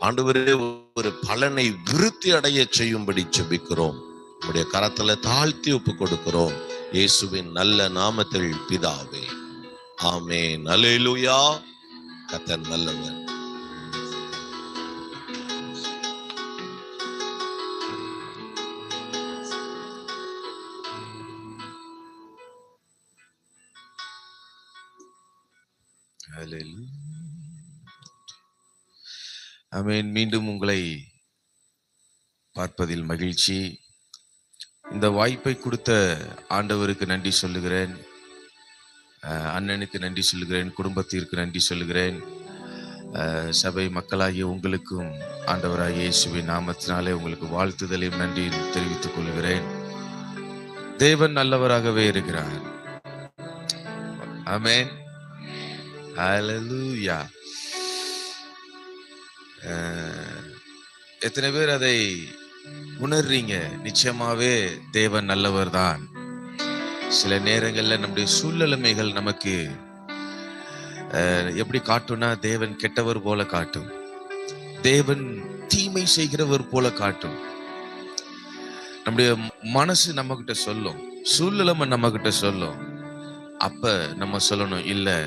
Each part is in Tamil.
ஆண்டவரே ஒரு பலனை விருத்தி அடைய செய்யும்படி ஜெபிக்கிறோம். உடைய கரத்துல தாழ்த்தி ஒப்பு கொடுக்கிறோம். இயேசுவின் நல்ல நாமத்தில் பிதாவே, ஆமென். அல்லேலூயா. கர்த்தர் நல்லவர். ஆமென். மீண்டும் உங்களை பார்ப்பதில் மகிழ்ச்சி. இந்த வாய்ப்பை கொடுத்த ஆண்டவருக்கு நன்றி சொல்லுகிறேன். அண்ணனுக்கு நன்றி சொல்லுகிறேன். குடும்பத்திற்கு நன்றி சொல்லுகிறேன். சபை மக்களாகிய உங்களுக்கும் ஆண்டவராகிய இயேசுவின் நாமத்தினாலே உங்களுக்கு வாழ்த்துதலையும் நன்றியும் தெரிவித்துக் கொள்கிறேன். தேவன் நல்லவராகவே இருக்கிறார். ஆமென். ஹல்லேலூயா. எத்தனை பேர் அதை உணர்றீங்க? நிச்சயமாவே தேவன் நல்லவர் தான். சில நேரங்கள்ல நம்முடைய சூழ்நிலைமைகள் நமக்கு எப்படி காட்டும்னா, தேவன் கெட்டவர் போல காட்டும், தேவன் தீமை செய்கிறவர் போல காட்டும். நம்முடைய மனசு நம்ம கிட்ட சொல்லும், சூழ்நிலைமை நம்ம கிட்ட சொல்லும். அப்ப நம்ம சொல்லணும், இல்ல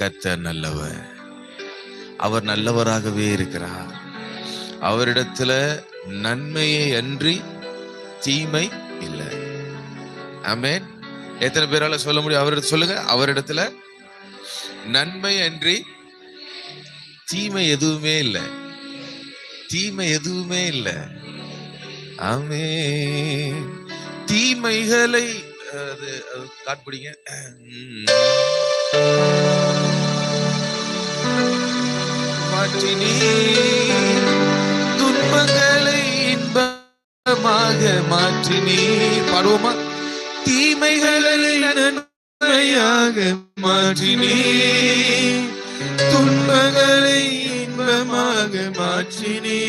கர்த்தர் நல்லவர், அவர் நல்லவராகவே இருக்கிறார், அவரிடத்துல நன்மையை அன்றி தீமை இல்லை. ஆமென். எத்தனை பேரால சொல்ல முடியும்? அவரிடத்துல சொல்லுங்க, அவரிடத்துல நன்மை அன்றி தீமை எதுவுமே இல்லை, தீமை எதுவுமே இல்லை. ஆமென். தீமைகளை காட்பிடிங்க. மாற்றினீ துன்பங்களை இன்பமாக மாற்றினீ. பாடுவோமா? தீமைகளை நன்மையாக மாற்றினீ, துன்பங்களை இன்பமாக மாற்றினீ.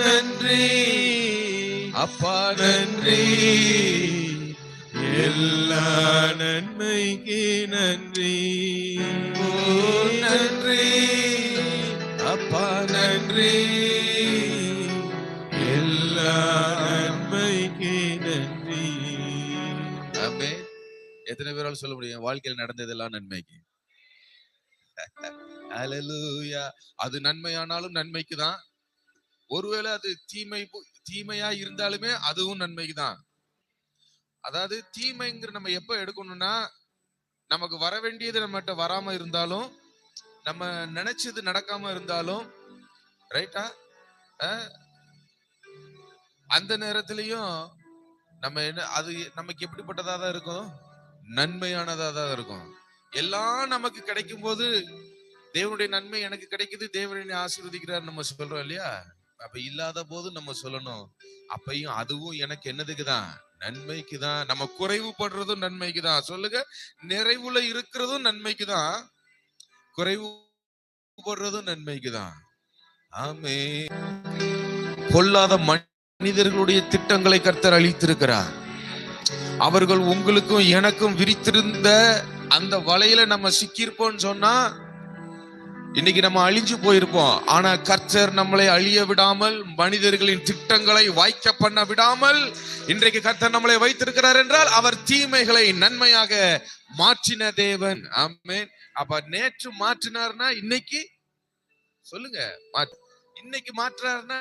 நன்றி அப்பா, நன்றி, எல்லா நன்மைக்கு நன்றி. ஓ நன்றி அப்பா, நன்றி, எல்லா நன்மைக்கு நன்றி. ஆமென். எத்தனை பேரால சொல்ல முடியும் வாழ்க்கையில் நடந்ததெல்லாம் நன்மைக்கு? ஹல்லேலூயா. அது நன்மையானாலும் நன்மைக்கு தான். ஒருவேளை அது தீமையா இருந்தாலுமே அதுவும் நன்மைக்கு தான். அதாவது தீமைங்கிற நம்ம எப்ப எடுக்கணும்னா, நமக்கு வர வேண்டியது நம்மகிட்ட வராம இருந்தாலும், நம்ம நினைச்சது நடக்காம இருந்தாலும், ரைட்டா, அந்த நேரத்திலையும் நம்ம என்ன, அது நமக்கு எப்படிப்பட்டதா தான் இருக்கும்? நன்மையானதா தான் இருக்கும். எல்லாம் நமக்கு கிடைக்கும் போது தேவனுடைய நன்மை எனக்கு கிடைக்குது, தேவனை ஆசீர்வதிக்கிறார் நம்ம சொல்றோம் இல்லையா? அப்ப இல்லாத போது நம்ம சொல்லணும், அப்பையும் அதுவும் எனக்கு என்னதுக்கு தான்? நன்மைக்கு தான். நம்ம குறைவுபடுறதும் நன்மைக்கு தான். சொல்லுங்க, நிறைவுல இருக்கிறதும் நன்மைக்கு தான், குறைவுபடுறதும் நன்மைக்கு தான். ஆமென். கொல்லாத மனிதர்களுடைய திட்டங்களை கர்த்தர் அழித்திருக்கிறார். அவர்கள் உங்களுக்கும் எனக்கும் விரித்திருந்த அந்த வலையில நம்ம சிக்கியிருப்போம்னு சொன்னா இன்னைக்கு நம்ம அழிஞ்சு போயிருப்போம். ஆனா கர்த்தர் நம்மளை அழிய விடாமல், மனிதர்களின் திட்டங்களை வாய்க்க பண்ண விடாமல் இன்றைக்கு கர்த்தர் நம்மளை வைத்திருக்கிறார் என்றால் அவர் தீமைகளை நன்மையாக மாற்றின தேவன். ஆமென். அப்ப நேற்று மாற்றினார்னா இன்னைக்கு சொல்லுங்க, இன்னைக்கு மாற்றாருன்னா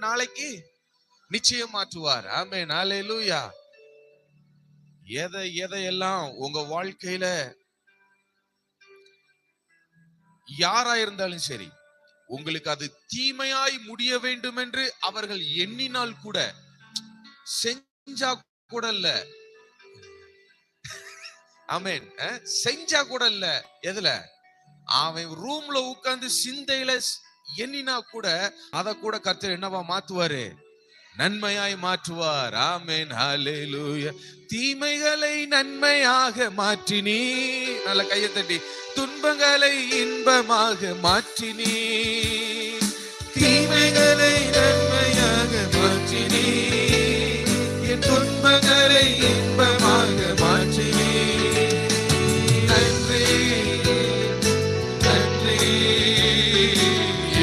நாளைக்கு நிச்சயம் மாற்றுவார். ஆமென். ஹல்லேலூயா. எதையெல்லாம் உங்க வாழ்க்கையில யாரா இருந்தாலும் சரி, உங்களுக்கு அது தீமையாய் முடிய வேண்டும் என்று அவர்கள் எண்ணினால் கூட, செஞ்சா கூட இல்ல, ஆமென், செஞ்சா கூட இல்ல, எதுல? அவன் ரூம்ல உட்கார்ந்து சிந்தையில எண்ணினா கூட அத கூட கர்த்தர் என்னவா மாத்துவாரு? நன்மையாய் மாற்றுவார். ஆமென். ஹல்லேலூயா. தீமைகளை நன்மையாக மாற்றினீ. நல்ல கையை தட்டி. துன்பங்களை இன்பமாக மாற்றினீ, தீமைகளை நன்மையாக மாற்றினீ, என் துன்பங்களை இன்பமாக மாற்றினீ. நன்றி நன்றி,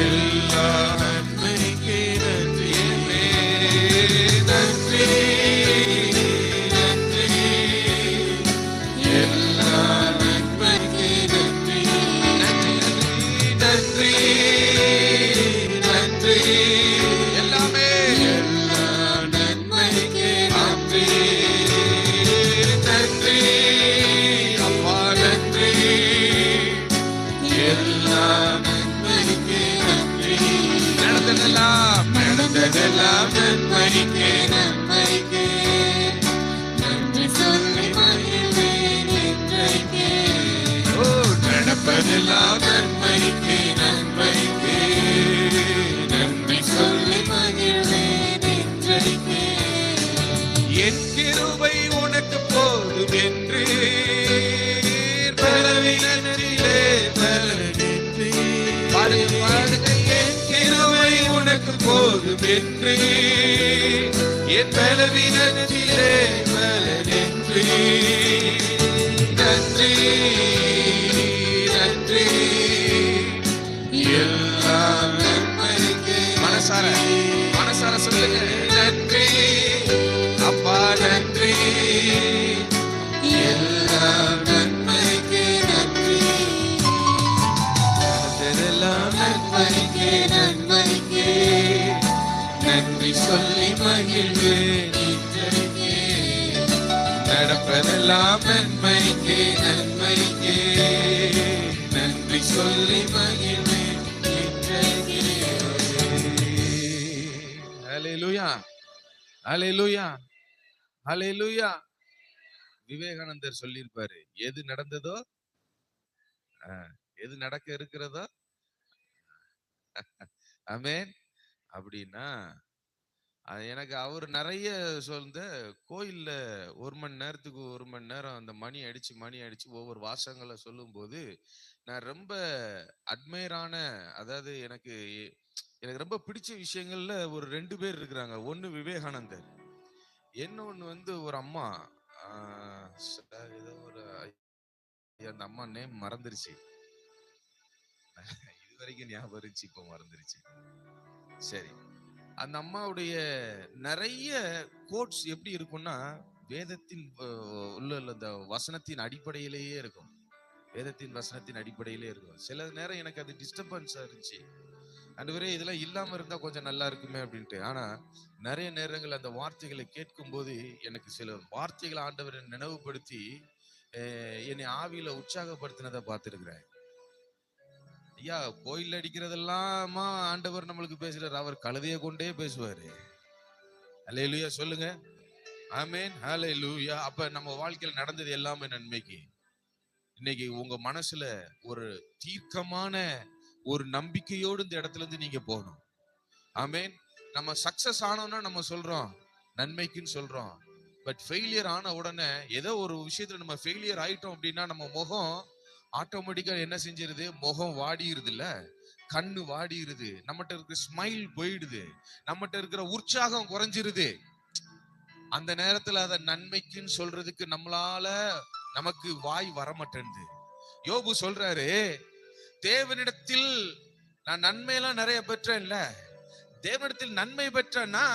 எல்லா நடந்ததெல்லாம் நன்மைக்கே நன்மைக்கே, நன்றி சொல்லி மகிழ்வேன் என்றைக்கே. ஓ நடப்பதெல்லாம் நன்மைக்கே நன்மைக்கே, நன்றி சொல்லி மகிழ்வேன் என்றைக்கே. என் கிருபை உனக்கு போதும் என்று பலவீனத்திலே பலனின்றி பாடுங்க. என் கிருபை உனக்கு போதும் என்று என் பலவீனத்திலே பலனின்றி. நன்றி நன்றி எல்லாம் நன்மைக்கே. மனசார மனசார சொல்லுங்க நன்றி அப்பா நன்றி எல்லாம் நன்மைக்கே நன்றி. நடந்ததெல்லாம் நன்மைக்கே நன்மைக்கே, நன்றி சொல்லி மகிழ்வேன் என்றைக்கே. நடப்பதெல்லாம் நன்மைக்கே நன்மைக்கே, நன்றி சொல்லி மகிழ்வேன் என்றைக்கே. ஹல்லேலூயா ஹல்லேலூயா ஹல்லேலூயா. விவேகானந்தர் சொல்லியிருப்பாரு, எது நடந்ததோ எது நடக்க இருக்கிறதோ ஆமென் அப்படின்னா, எனக்கு அவர் நிறைய சொல்ந்த கோயில்ல 1 மணி நேரத்துக்கு 1 மணி நேரம் அந்த மணி அடிச்சு ஒவ்வொரு வாசகங்களை சொல்லும் போது நான் ரொம்ப அட்மையரான, அதாவது எனக்கு ரொம்ப பிடிச்ச விஷயங்கள்ல ஒரு 2 பேர் இருக்கிறாங்க. ஒன்னு விவேகானந்தர், இன்னொன்னு ஒரு அம்மா. ஏதோ ஒரு அந்த அம்மா நேம் மறந்துருச்சு, இது வரைக்கும் ஞாபகம் இருந்துச்சு, இப்போ மறந்துருச்சு. சரி, அந்த அம்மாவுடைய நிறைய கோட்ஸ் எப்படி இருக்கும்னா வேதத்தின் உள்ள அந்த வசனத்தின் அடிப்படையிலேயே இருக்கும். வேதத்தின் வசனத்தின் அடிப்படையிலே இருக்கும். சில நேரம் எனக்கு அது டிஸ்டர்பன்ஸா இருந்துச்சு, ஆண்டவரே இதெல்லாம் இல்லாம இருந்தா கொஞ்சம் நல்லா இருக்குமே அப்படின்ட்டு. ஆனா நிறைய நேரங்கள் அந்த வார்த்தைகளை கேட்கும் போது எனக்கு சில வார்த்தைகளை ஆண்டவரை நினைவுபடுத்தி என்னை ஆவியில உற்சாகப்படுத்தினதை பார்த்திருக்கிறேன். ஐயா, கோயில் அடிக்கிறதெல்லாம் ஆண்டவர் நம்மளுக்கு பேசுறாரு, அவர் கழுதையை கொண்டே பேசுவாரு. ஹல்லேலூயா சொல்லுங்க, ஆமென் ஹல்லேலூயா. அப்ப நம்ம வாழ்க்கையில் நடந்தது எல்லாமே நன்மைக்கு. இன்னைக்கு உங்க மனசுல ஒரு தீர்க்கமான ஒரு நம்பிக்கையோடு இந்த இடத்துல இருந்து நீங்க போகணும். ஆமென். நம்ம சக்சஸ் ஆனோம்னா நம்ம சொல்றோம் நன்மைக்குன்னு சொல்றோம். பட் ஃபெயிலியர் ஆன உடனே ஏதோ ஒரு விஷயத்துல நம்ம ஃபெயிலியர் ஆயிட்டோம் அப்படின்னா நம்ம முகம் ஆட்டோமேட்டிக்கா என்ன செஞ்சிருது, முகம் வாடிடுது இல்ல, கண்ணு வாடிடுது, நம்மகிட்ட இருக்கிற ஸ்மைல் போயிடுது, நம்மகிட்ட இருக்கிற உற்சாகம் குறைஞ்சிருது. அந்த நேரத்துல அதை நன்மைக்குன்னு சொல்றதுக்கு நமக்கு வாய் வரமாட்டேங்குது. யோபு சொல்றாரு, தேவனிடத்தில் நான் நன்மையெல்லாம் நிறைய பெற்றேன்ல, தேவனிடத்தில் நன்மை பெற்றனா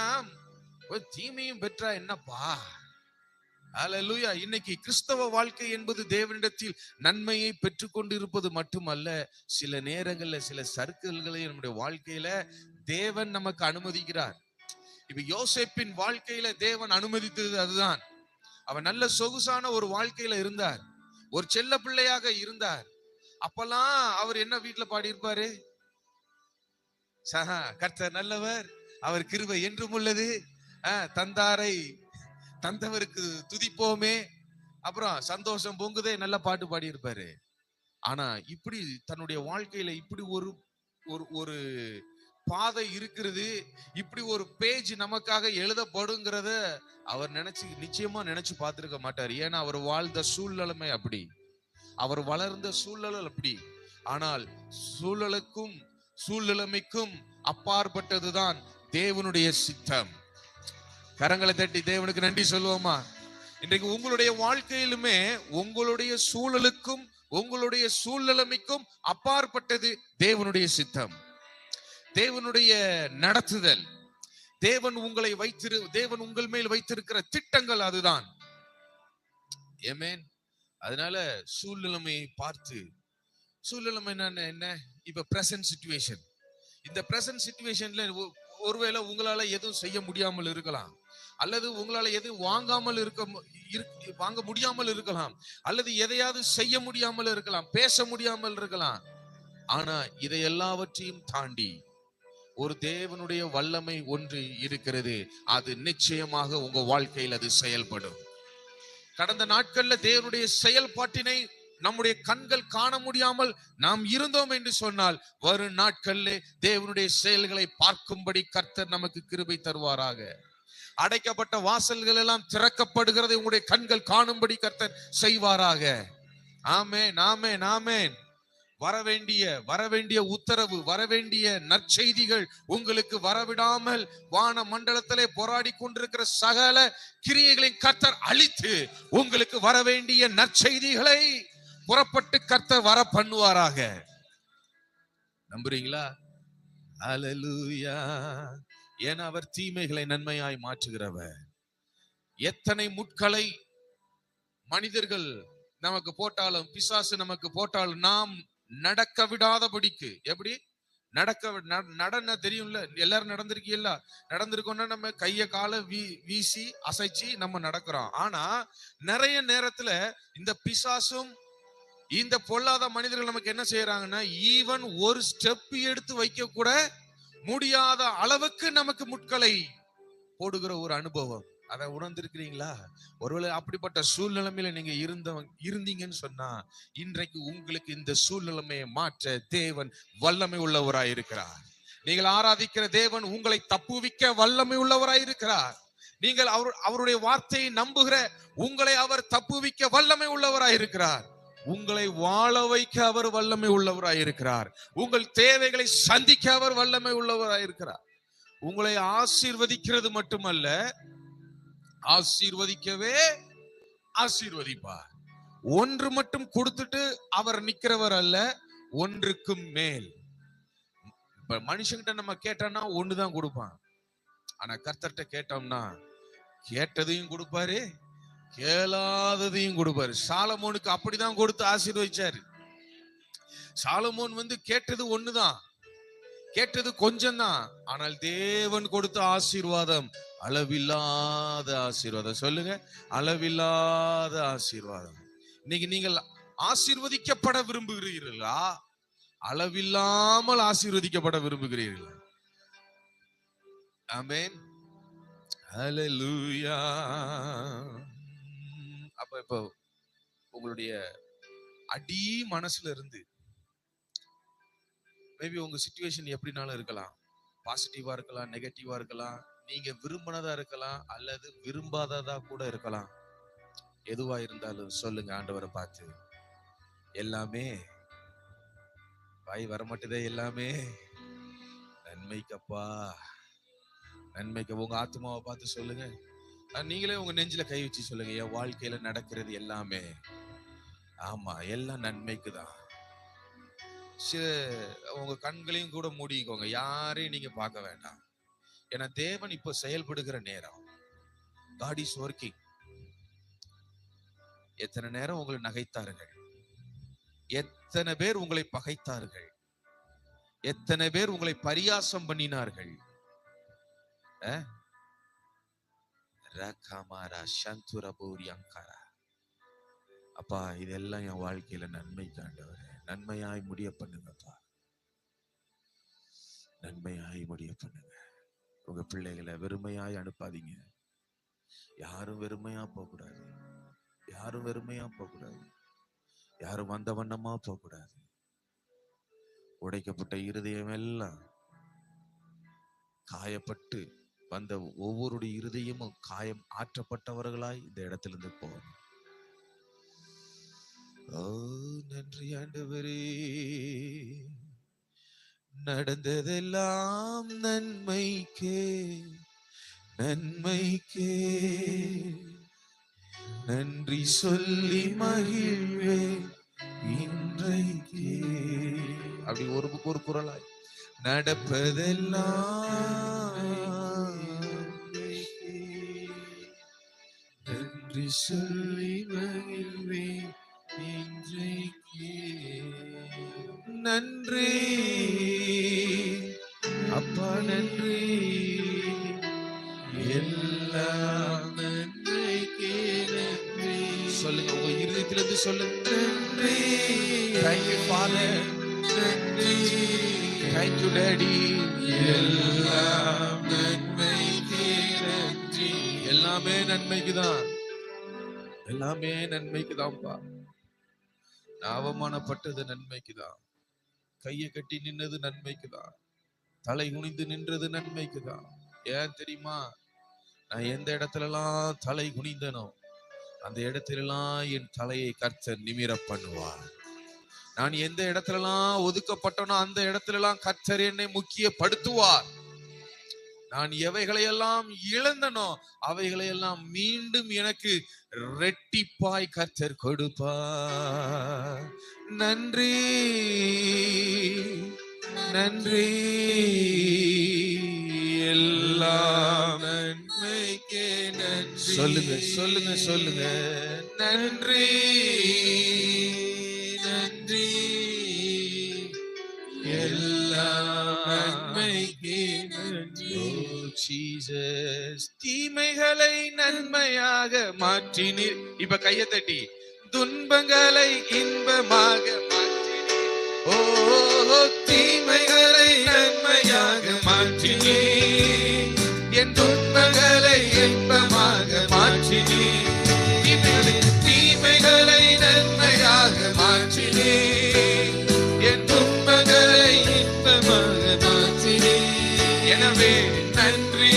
தீமையும் பெற்றா என்னப்பா? ஹல்லேலூயா. இன்னைக்கு கிறிஸ்தவ வாழ்க்கை என்பது தேவனிடத்தில் நன்மையை பெற்றுக்கொண்டு இருப்பது மட்டுமல்ல, சில நேரங்கள்ல சில சர்க்கிள்களை நம்முடைய வாழ்க்கையில தேவன் நமக்கு அனுமதிக்கிறார். இப்ப யோசேப்பின் வாழ்க்கையில தேவன் அனுமதித்தது அதுதான். அவன் நல்ல சொகுசான ஒரு வாழ்க்கையில இருந்தார், ஒரு செல்ல பிள்ளையாக இருந்தார். அப்பெல்லாம் அவர் என்ன வீட்டுல பாடி இருப்பாரு, கர்த்தர் நல்லவர், அவர் கிருபை என்றும் உள்ளது, தந்தாரை தந்தவருக்கு துதிப்போமே, அப்புறம் சந்தோஷம் பொங்குதே, நல்ல பாட்டு பாடி இருப்பாரு. ஆனா இப்படி தன்னுடைய வாழ்க்கையில இப்படி ஒரு ஒரு பாதை இருக்கிறது, இப்படி ஒரு பேஜ் நமக்காக எழுதப்படுங்கிறத அவர் நிச்சயமா நினைச்சு பார்த்திருக்க மாட்டார். ஏன்னா அவர் வாழ்ந்த சூழ்நிலைமை அப்படி, அவர் வளர்ந்த சூழ்நிலை அப்படி. ஆனால் சூழலுக்கும் சூழ்நிலைமைக்கும் அப்பாற்பட்டதுதான் தேவனுடைய சித்தம். கரங்களை தட்டி தேவனுக்கு நன்றி சொல்லுவோமா? இன்றைக்கு உங்களுடைய வாழ்க்கையிலுமே உங்களுடைய சூழலுக்கும் உங்களுடைய சூழ்நிலைமைக்கும் அப்பாற்பட்டது தேவனுடைய சித்தம், தேவனுடைய நடத்துதல், தேவன் உங்கள் மேல் வைத்திருக்கிற திட்டங்கள் அதுதான். ஆமென். அதனால சூழ்நிலைமையை பார்த்து, சூழ்நிலைமை என்ன, இப்ப பிரசன்ட் சிச்சுவேஷன், இந்த பிரசன்ட் சிச்சுவேஷன்ல ஒருவேளை உங்களால எதுவும் செய்ய முடியாமல் இருக்கலாம், அல்லது உங்களால எதுவும் வாங்க முடியாமல் இருக்கலாம், அல்லது எதையாவது செய்ய முடியாமல் இருக்கலாம், பேச முடியாமல் இருக்கலாம். ஆனா இதை எல்லாவற்றையும் தாண்டி ஒரு தேவனுடைய வல்லமை ஒன்று இருக்கிறது. அது நிச்சயமாக உங்க வாழ்க்கையில் அது செயல்படும். கடந்த நாட்கள்ல தேவனுடைய செயல்பாட்டினை நம்முடைய கண்கள் காண முடியாமல் நாம் இருந்தோம் என்று சொன்னால், வரும் நாட்களிலே தேவனுடைய செயல்களை பார்க்கும்படி கர்த்தர் நமக்கு கிருபை தருவாராக. அடைக்கப்பட்ட வாசல்கள் எல்லாம் திறக்கப்படுகிறது உங்களுடைய கண்கள் காணும்படி கர்த்தர் செய்வாராக. ஆமென், ஆமென், ஆமென். வரவேண்டிய உத்தரவு, வரவேண்டிய நற்செய்திகள் உங்களுக்கு வரவிடாமல் வான மண்டலத்திலே போராடி கொண்டிருக்கிற சகல கிரியைகளின் கர்த்தர் அழித்து உங்களுக்கு வரவேண்டிய நற்செய்திகளை புறப்பட்டு கர்த்தர் வர பண்ணுவாராக. நம்புறீங்களா? அல்லேலூயா. ஏன்னா அவர் தீமைகளை நன்மையாய் மாற்றுகிறவர். எத்தனை முட்களை மனிதர்கள் நமக்கு போட்டாலும், பிசாசு நமக்கு போட்டாலும், நாம் நடக்க விடாதபடிக்கு, எப்படி நடன தெரியும்ல, எல்லாரும் நடந்திருக்கீல்ல, நடந்திருக்கோம்னா நம்ம கைய கால வீசி அசைச்சு நம்ம நடக்கிறோம். ஆனா நிறைய நேரத்துல இந்த பிசாசும் இந்த பொல்லாத மனிதர்கள் நமக்கு என்ன செய்யறாங்கன்னா, ஈவன் ஒரு ஸ்டெப் எடுத்து வைக்க கூட முடியாத அளவுக்கு நமக்கு முட்களை போடுகிற ஒரு அனுபவம். அதை உணர்ந்திருக்கிறீங்களா? ஒருவேளை அப்படிப்பட்ட சூழ்நிலைமையில நீங்க இருந்தீங்கன்னு சொன்னா, இன்றைக்கு உங்களுக்கு இந்த சூழ்நிலைமையை மாற்ற தேவன் வல்லமை உள்ளவராயிருக்கிறார். நீங்கள் ஆராதிக்கிற தேவன் உங்களை தப்புவிக்க வல்லமை உள்ளவராயிருக்கிறார். நீங்கள் அவருடைய வார்த்தையை நம்புகிற உங்களை அவர் தப்புவிக்க வல்லமை உள்ளவராயிருக்கிறார். உங்களை வாழ வைக்க அவர் வல்லமை உள்ளவராயிருக்கிறார். உங்கள் தேவைகளை சந்திக்க அவர் வல்லமை உள்ளவராயிருக்கிறார். உங்களை ஆசீர்வதிக்கிறது மட்டுமல்ல, ஆசீர்வதிக்கவே ஆசீர்வதிப்பார். ஒன்று மட்டும் கொடுத்துட்டு அவர் நிக்கிறவர் அல்ல, ஒன்றுக்கும் மேல். இப்ப மனுஷங்கிட்ட நம்ம கேட்டோம்னா ஒண்ணுதான் கொடுப்பான். ஆனா கர்த்தர்ட்ட கேட்டோம்னா கேட்டதையும் கொடுப்பாரு, கேளாததையும் கொடுப்பாரு. சாலமோனுக்கு அப்படிதான் கொடுத்து ஆசீர்வதிச்சாரு. சாலமோன் கேட்டது ஒண்ணுதான், கேட்டது கொஞ்சம் தான். ஆனால் தேவன் கொடுத்த ஆசீர்வாதம் அளவில்லாத ஆசீர்வாதம். சொல்லுங்க, அளவில்லாத ஆசீர்வாதம். இன்னைக்கு நீங்கள் ஆசீர்வதிக்கப்பட விரும்புகிறீர்களா? அளவில்லாமல் ஆசீர்வதிக்கப்பட விரும்புகிறீர்களா? ஆமென், ஹல்லேலூயா. அப்ப இப்போ உங்களுடைய அடி மனசுல இருந்து, மேபி உங்க சிச்சுவேஷன் எப்படினாலும் இருக்கலாம், பாசிட்டிவா இருக்கலாம், நெகட்டிவா இருக்கலாம், நீங்க விரும்பினதா இருக்கலாம், அல்லது விரும்பாததா கூட இருக்கலாம். எதுவா இருந்தாலும் சொல்லுங்க ஆண்டவரை பார்த்து, எல்லாமே வாய் வரமாட்டதே, எல்லாமே நன்மைக்கப்பா, நன்மைக்கு. உங்க ஆத்மாவை பார்த்து சொல்லுங்க. நீங்களே உங்க நெஞ்சில கை வச்சு சொல்லுங்க, என் வாழ்க்கையில நடக்கிறது எல்லாமே, ஆமா, எல்லாம் நன்மைக்கு தான். உங்க கண்களையும் கூட மூடிக்கோங்க, யாரையும் நீங்க பார்க்க வேண்டாம். ஏன்னா தேவன் இப்ப செயல்படுகிற நேரம். God is working. எத்தனை நேரம் உங்களை நகைத்தார்கள், எத்தனை பேர் உங்களை பகைத்தார்கள், எத்தனை பேர் உங்களை பரியாசம் பண்ணினார்கள். அப்பா, இதெல்லாம் என் வாழ்க்கையில நன்மைக்கு ஆண்டவரே, நன்மையாய் முடிய பண்ணுங்கப்பா, நன்மையாய் முடிய பண்ணுங்க. உங்க பிள்ளைகளை வெறுமையாய் அனுப்பாதீங்க. யாரும் வெறுமையா போகக்கூடாது, யாரும் வெறுமையா போகக்கூடாது, யாரும் வந்த வண்ணமா போகக்கூடாது. உடைக்கப்பட்ட இருதயம் எல்லாம் காயப்பட்டு வந்த ஒவ்வொருடைய இருதயமும் காயம் ஆற்றப்பட்டவர்களாய் இந்த இடத்திலிருந்து போகணும். ஓ நன்றி ஆண்டவரே, நடந்ததெல்லாம் நன்மைக்கே, நன்மைக்கே நன்றி சொல்லி மகிழ்வே இன்றைக்கே. அப்படி ஒரு குரலாய், நடப்பதெல்லாம் நன்றி சொல்லி மகிழ்வே இன்றைக்கே. நன்றி அப்பா, நன்றி, எல்லாம் நன்றிக்கே நன்றி. சொல்லுங்க, உங்க இருதயத்திலிருந்து சொல்லுங்க, நன்றி. Thank you Father. நன்றி Thank you, Daddy. எல்லாம் நன்மைக்கு நன்றி. எல்லாமே நன்மைக்குதான், எல்லாமே நன்மைக்குதான்ப்பா. நான் அவமானப்பட்டது நன்மைக்குதான், கையை கட்டி நின்னது நன்மைக்குதான், தலை குனிந்து நின்றது நன்மைக்குதான். ஏன் தெரியுமா? நான் எந்த இடத்துலலாம் தலை குனிந்தனோ அந்த இடத்திலெல்லாம் என் தலையை கர்த்தர் நிமிர பண்ணுவார். நான் எந்த இடத்துலலாம் ஒதுக்கப்பட்டனோ அந்த இடத்துலலாம் கர்த்தர் என்னை முக்கியப்படுத்துவார். நான் எவைகளையெல்லாம் இழந்தனோ அவைகளையெல்லாம் மீண்டும் எனக்கு ரெட்டிப்பாய் கர்த்தர் கொடுப்பார். நன்றி நன்றி, எல்லாம் நன்மைக்கு நன்றி. சொல்லுங்க சொல்லுங்க சொல்லுங்க. நன்றி நன்றி, எல்லாம் நன்மைக்கு நன்றி. Oh, Jesus. தீமைகளை நன்மையாக மாற்றினீர். இப்ப கையை தட்டி, துன்பங்களை இன்பமாக மாற்றினீர். ஓ, தீமைகளை நன்மையாக மாற்றினீர், என் துன்பங்களை இன்பமாக மாற்றினீர். தீமைகளை நன்மையாக மாற்றினீர், என் துன்பங்களை இன்பமாக மாற்றினீர். எனவே நன்றி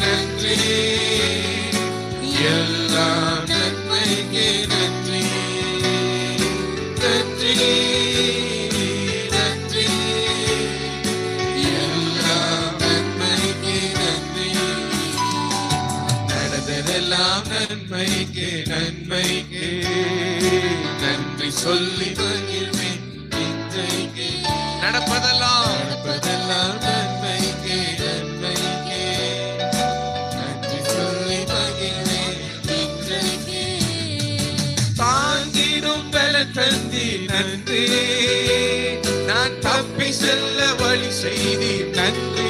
நன்றி, எல்லாம் நன்மைக்கு நன்றி. நன்றி நன்றி, எல்லாம் நன்மைக்கு நன்றி. நடந்ததெல்லாம் நன்மைக்கு நன்மைக்கு நன்றி சொல்லி மகிழ்வேன். இன்றைக்கு நடப்பதெல்லாம் நடப்பதெல்லாம் நன்மைக்கு நன்மைக்கு நன்றி சொல்லி மகிழ்வேன். இன்றைக்கு தாங்கிடும் பல தந்தி நன்றி, நான் தப்பி செல்ல வழி செய்தி நன்றி.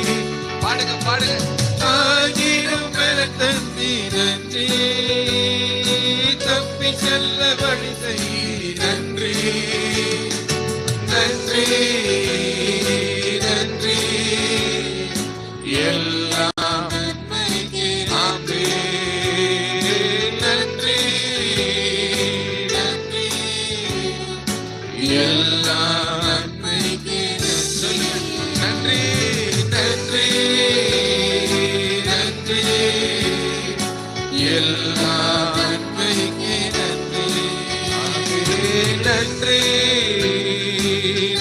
பாடுங்க பாடுங்க. தாங்கிடும் பல தந்தி நன்றி, தப்பி செல்ல வழி செய்தி நன்றி. நன்றி நன்றி, எல்லாம் நன்மைக்கு நன்றி. நன்றி நன்றி, எல்லாம் நன்மைக்கு நன்றி. நன்றி நன்றி, எல்லாம் நன்மைக்கு நன்றி. நன்றி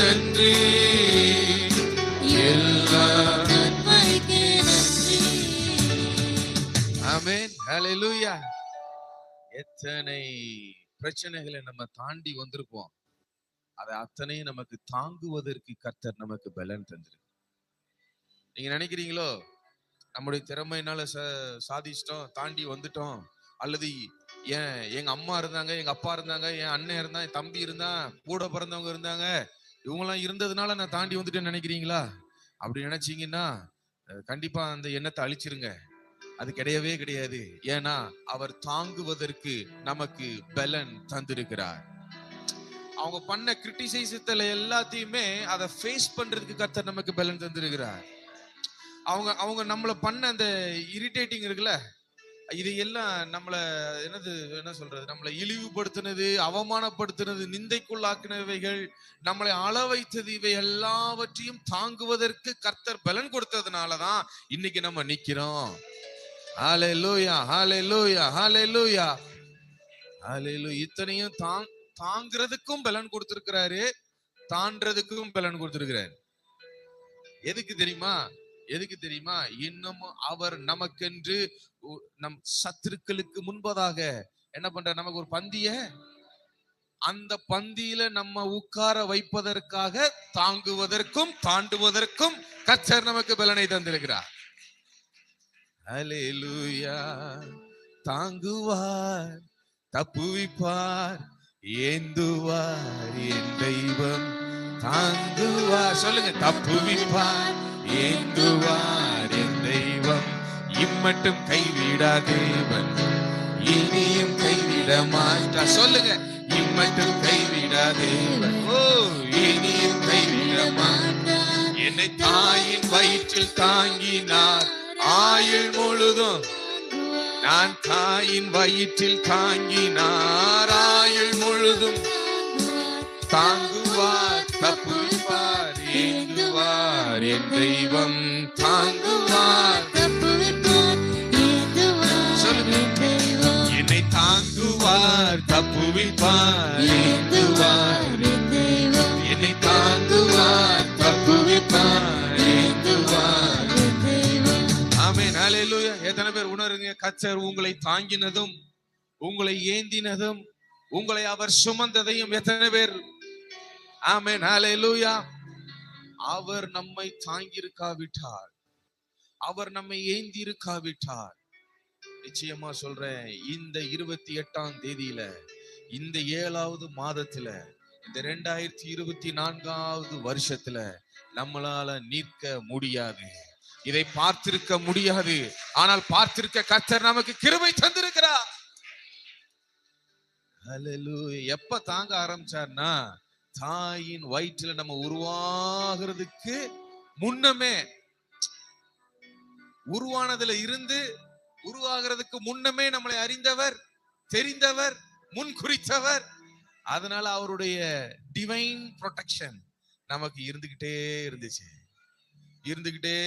நன்றி, எல்லாம் நன்மைக்கு நன்றி. ஆமென். ஹல்லேலூயா. எத்தனை பிரச்சனைகளை நம்ம தாண்டி வந்திருப்போம், அதை அத்தனையும் நமக்கு தாங்குவதற்கு கர்த்தர் நமக்கு பலன் தந்திருக்கு. நீங்க நினைக்கிறீங்களோ நம்முடைய திறமையினால சாதிச்சிட்டோம், தாண்டி வந்துட்டோம், அல்லது எங்க அம்மா இருந்தாங்க, எங்க அப்பா இருந்தாங்க, என் அண்ணன் இருந்தான், என் தம்பி இருந்தான், கூட பிறந்தவங்க இருந்தாங்க, இவங்கெல்லாம் இருந்ததுனால நான் தாண்டி வந்துட்டேன்னு நினைக்கிறீங்களா? அப்படி நினைச்சீங்கன்னா கண்டிப்பா அந்த எண்ணத்தை அழிச்சிருங்க. அது கிடையவே கிடையாது. ஏன்னா அவர் தாங்குவதற்கு நமக்கு பலன் தந்திருக்கிறார். அவங்க பண்ண கிரிட்டிசைசத்துல எல்லாத்தையுமே அதை ஃபேஸ் பண்றதுக்கு கர்த்தர் நமக்கு பலன் தந்திருக்கிறார். அவங்க நம்மள பண்ண அந்த இரிட்டேட்டிங் இருக்குல்ல, இது எல்லாம் நம்மள என்ன சொல்றது, நம்மளை இழிவுபடுத்தினது, அவமானப்படுத்தினது, நிந்தைக்குள்ளாக்கினவைகள், நம்மளை அள வைத்தது, இவை எல்லாவற்றையும் தாங்குவதற்கு கர்த்தர் பலன் கொடுத்ததுனாலதான் இன்னைக்கு நம்ம நிக்கிறோம். ஹல்லேலூயா ஹல்லேலூயா ஹல்லேலூயா ஹல்லேலூயா. இத்தனையும் தாங்கிறதுக்கும் பலன் கொடுத்திருக்கிறாரு, தாண்டறதுக்கும் பலன் கொடுத்திருக்கிறாரு. எதுக்கு தெரியுமா? எதுக்கு தெரியுமா? இன்னமும் அவர் நமக்கென்று நம் சத்துருக்களுக்கு முன்பதாக என்ன பண்ற, நமக்கு ஒரு பந்திய, அந்த பந்தியில நம்ம உட்கார வைப்பதற்காக தாங்குவதற்கும் தாண்டுவதற்கும் கர்த்தர் நமக்கு பலனை தந்திருக்கிறார். ஹல்லேலூயா. தாங்குவார், தப்புவிப்பார், ஏந்துவார் என் தெய்வம். தாங்குவார், சொல்லுங்க, தப்புவிப்பார், ஏந்துவார் என் தெய்வம். இம்மட்டும் கைவிடா தேவன், இனியும் கைவிட மாட்டார். சொல்லுங்க, இம்மட்டும் கைவிடாதே. ஓ, இனியும் கைவிட மாட்டார். என்னை தாயின் வயிற்றில் தாங்கினார் ஆயுள் முழுதும். நான் தாயின் வயிற்றில் தாங்கினார் ஆயுள் முழுதும். தாங்குவார், தப்புவிப்பார், ஏந்துவார் என் தெய்வம். தாங்குவார், என்னை தாங்குவார், தப்புவிப்பார், ஏந்துவார். என்னை தாங்குவார், தப்புவிப்பார், ஏந்துவார். ஆமென், ஹல்லேலூயா. எத்தனை பேர் உணருங்க, கர்த்தர் உங்களை தாங்கினதும் உங்களை ஏந்தினதும் உங்களை அவர் சுமந்ததையும்? எத்தனை பேர்? ஆமென், ஹல்லேலூயா. அவர் நம்மை தாங்கியிருக்காவிட்டார், அவர் நம்மை ஏந்தி இருக்காவிட்டார், நிச்சயமா சொல்றேன், இந்த 28ஆம் தேதியில, இந்த 7வது மாதத்துல, இந்த 2024வது வருஷத்துல நம்மளால நிற்க முடியாது. இதை பார்த்திருக்க முடியாது. ஆனால் பார்த்திருக்க கர்த்தர் நமக்கு கிருபை தந்திருக்கிறார். ஹல்லேலூயா. எப்ப தாங்க ஆரம்பிச்சார்னா, தாயின் வயிற்றுல நம்ம உருவாகிறதுக்கு முன்னமே, உருவானதுல இருந்து உருவாகிறதுக்கு முன்னமே நம்மளை அறிந்தவர், தெரிந்தவர், முன் குறித்தவர். அதனால அவருடைய டிவைன் ப்ரொடெக்ஷன் நமக்கு இருந்துகிட்டே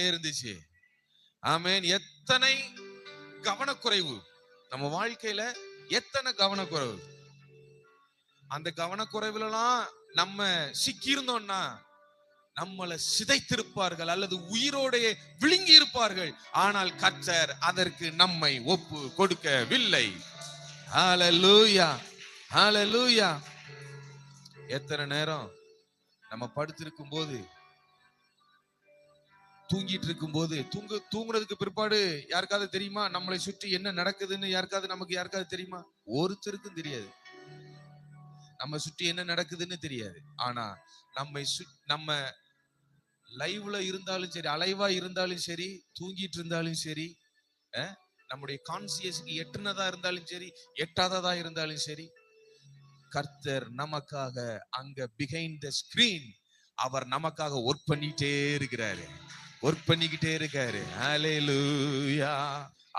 இருந்துச்சு. ஆமென். எத்தனை கவனக்குறைவு நம்ம வாழ்க்கையில, எத்தனை கவனக்குறைவு. அந்த கவனக்குறைவுலாம் நம்ம சிக்கியிருந்தோம்னா நம்மளை சிதைத்திருப்பார்கள் அல்லது உயிரோட விழுங்கி இருப்பார்கள். ஆனால் கர்த்தர் அதற்கு நம்மை ஒப்பு கொடுக்கவில்லை. ஹல்லேலூயா, ஹல்லேலூயா. எத்தனை நேரம் நம்ம படுத்திருக்கும் போது, தூங்கிட்டு இருக்கும் போது, தூங்குறதுக்கு பிற்பாடு யாருக்காவது தெரியுமா நம்மளை சுற்றி என்ன நடக்குதுன்னு? யாருக்காவது தெரியுமா? ஒருத்தருக்கும் தெரியாது. நம்ம சுற்றி என்ன நடக்குதுன்னு தெரியாது. ஆனா நம்ம லைவ்ல இருந்தாலும் சரி, அலைவா இருந்தாலும் சரி, தூங்கிட்டு இருந்தாலும் சரி, நம்முடைய கான்சியஸ்க்கு எட்டுனதா இருந்தாலும் சரி, எட்டாததா இருந்தாலும் சரி, கர்த்தர் நமக்காக அங்க பிஹைண்ட் த ஸ்கிரீன் அவர் நமக்காக ஒர்க் பண்ணிக்கிட்டே இருக்காரு. ஹல்லேலூயா.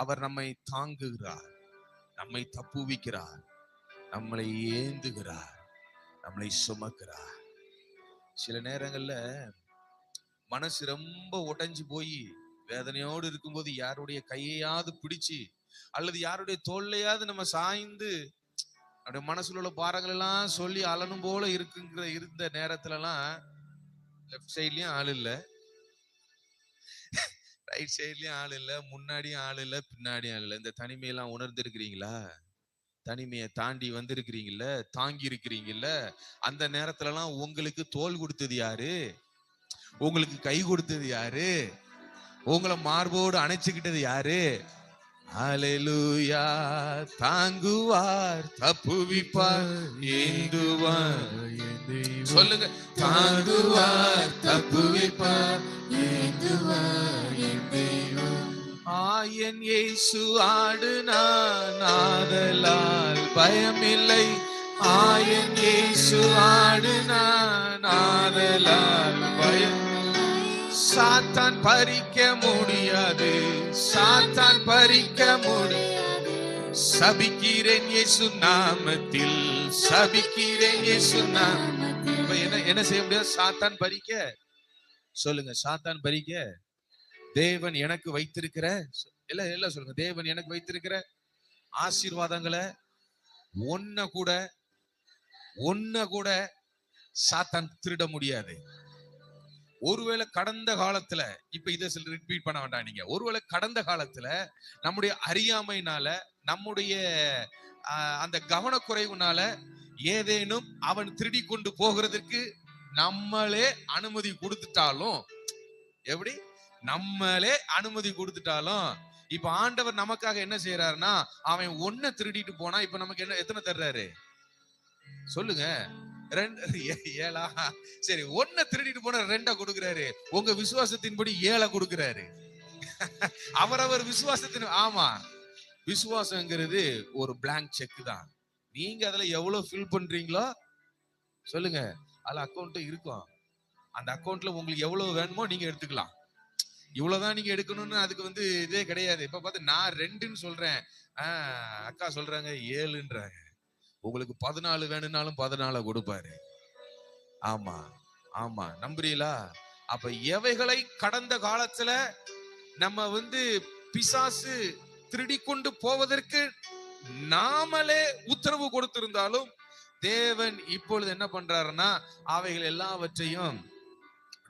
அவர் நம்மை தாங்குகிறார், நம்மை தப்புவிக்கிறார், நம்மளை ஏந்துகிறார், நம்மளை சுமக்கிறார். சில நேரங்கள்ல மனசு ரொம்ப உடைஞ்சு போய் வேதனையோடு இருக்கும்போது யாருடைய கையையாவது பிடிச்சு அல்லது யாருடைய தோல்லையாவது நம்ம சாய்ந்து நம்முடைய மனசுல உள்ள பாரங்கள் எல்லாம் சொல்லி அலனும் போல இருந்த நேரத்துல எல்லாம் லெஃப்ட் சைட்லயும் ஆள் இல்ல, ரைட் சைட்லயும் ஆள் இல்ல, முன்னாடியும் ஆள் இல்ல, பின்னாடியும் ஆள் இல்ல. இந்த தனிமையெல்லாம் உணர்ந்திருக்கிறீங்களா? தனிமையை தாண்டி வந்திருக்கிறீங்கல்ல, தாங்கி இருக்கிறீங்கல்ல? அந்த நேரத்துல எல்லாம் உங்களுக்கு தோல் கொடுத்தது யாரு? உங்களுக்கு கை கொடுத்தது யாரு? உங்களை மார்போடு அணைச்சுக்கிட்டது யாரு? ஹல்லேலூயா. தாங்குவார், தப்புவிப்பார், ஏந்துவார். சொல்லுங்க, தாங்குவார், தப்புவிப்பார், ஏந்துவார் என் தெய்வம். ஆயன் இயேசு ஆடுனான், ஆதலால் பயமில்லை. ஆயன் இயேசு ஆடுனான், ஆதலால் பயம். சாத்தான் பறிக்க முடியாது, சாத்தான் பறிக்க முடியாது. சபிக்கிறேன் இயேசு நாமத்தில், சபிக்கிறேன் இயேசு நாமத்தில். என்ன செய்ய முடியாது? சாத்தான் பறிக்க. சொல்லுங்க, சாத்தான் பறிக்க தேவன் எனக்கு வைத்திருக்கிற எல்லாம் சொல்லுங்க, தேவன் எனக்கு வைத்திருக்கிற ஆசீர்வாதங்களை ஒன்ன கூட சாத்தான் திருட முடியாது. ஒருவேளை கடந்த காலத்துல, இப்ப இதை ரிப்பீட் பண்ண வேண்டாம் நீங்க, ஒருவேளை கடந்த காலத்துல நம்முடைய அறியாமையினால, நம்முடைய அந்த கவனக்குறைவுனால ஏதேனும் அவன் திருடி கொண்டு போகிறதுக்கு நம்மளே அனுமதி கொடுத்துட்டாலும், எப்படி நம்மளே அனுமதி கொடுத்துட்டாலும், இப்ப ஆண்டவர் நமக்காக என்ன செய்யறாருன்னா, அவன் ஒன்ன திருடிட்டு போனா இப்ப நமக்கு என்ன எத்தனை தர்றாரு? சொல்லுங்க, 7 சரி, ஒன்ன திருடிட்டு போன 2 கொடுக்கிறாரு. உங்க விசுவாசத்தின்படி 7 கொடுக்கிறாரு. அவரவர் விசுவாசத்தின். ஆமா, விசுவாசங்கிறது ஒரு பிளாங்க் செக் தான். நீங்க அதுல எவ்வளவு ஃபில் பண்றீங்களோ சொல்லுங்க, அதுல அக்கௌண்ட் இருக்கும். அந்த அக்கௌண்ட்ல உங்களுக்கு எவ்வளவு வேணுமோ நீங்க எடுத்துக்கலாம். இவ்வளவுதான் நீங்க எடுக்கணும்னு அதுக்கு இதே கிடையாது. இப்ப பார்த்து நான் 2ன்னு சொல்றேன், அக்கா சொல்றாங்க 7ன்றாங்க. உங்களுக்கு 14 வேணும்னாலும் 14 கொடுப்பாரு. ஆமா ஆமா, நம்புறீங்களா? அப்ப எவைகளை கடந்த காலத்துல நம்ம பிசாசு திருடி கொண்டு போவதற்கு நாமளே உத்தரவு கொடுத்திருந்தாலும் தேவன் இப்பொழுது என்ன பண்றாருன்னா அவைகள் எல்லாவற்றையும்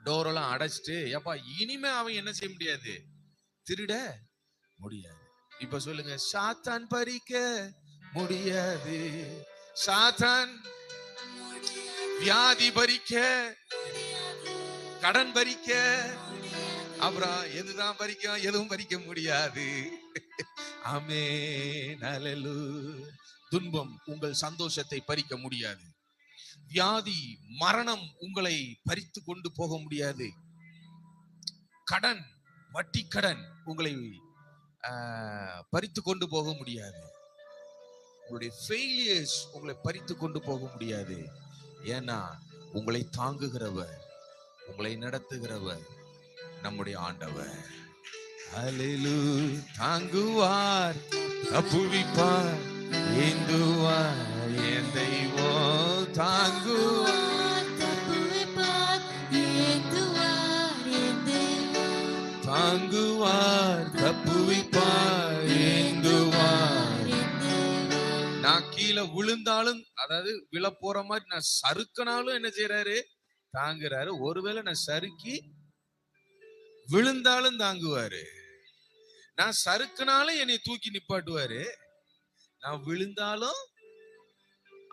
டோரெல்லாம் அடைச்சிட்டு, ஏப்பா இனிமே அவன் என்ன செய்ய முடியாது, திருட முடியாது. இப்ப சொல்லுங்க, சாத்தான் பறிக்க முடியாது, சாத்தான் வியாதி பறிக்க, கடன் பறிக்க, அப்புறம் எதுதான் பறிக்கும், எதுவும் பறிக்க முடியாது. ஆமென், அல்லேலூயா. துன்பம் உங்கள் சந்தோஷத்தை பறிக்க முடியாது. வியாதி, மரணம் உங்களை பறித்து கொண்டு போக முடியாது. கடன், வட்டி கடன் உங்களை பறித்து கொண்டு போக முடியாது. உங்களுடைய ஃபெயிலியர்ஸ் உங்களை பறித்து கொண்டு போக முடியாது. ஏன்னா உங்களை தாங்குகிறவர், உங்களை நடத்துகிறவர் நம்முடைய ஆண்டவர். அல்லேலூயா. தாங்குவார், தப்புவிப்பார், ஏந்துவார் என் தெய்வம். தாங்குவார், தப்புவிப்பார், ஏந்துவார் என் தெய்வம். தாங்குவார், தப்புவிப்பார், ஏந்துவார் என் தெய்வம். நான் கீழே விழுந்தாலும், அதாவது விழ போற மாதிரி நான் சறுக்கினாலும் என்ன செய்யறாரு, தாங்குறாரு. ஒருவேளை நான் சறுக்கி விழுந்தாலும் தாங்குவாரு. நான் சறுக்கினாலும் என்னை தூக்கி நிப்பாட்டுவாரு. நான் விழுந்தாலும்,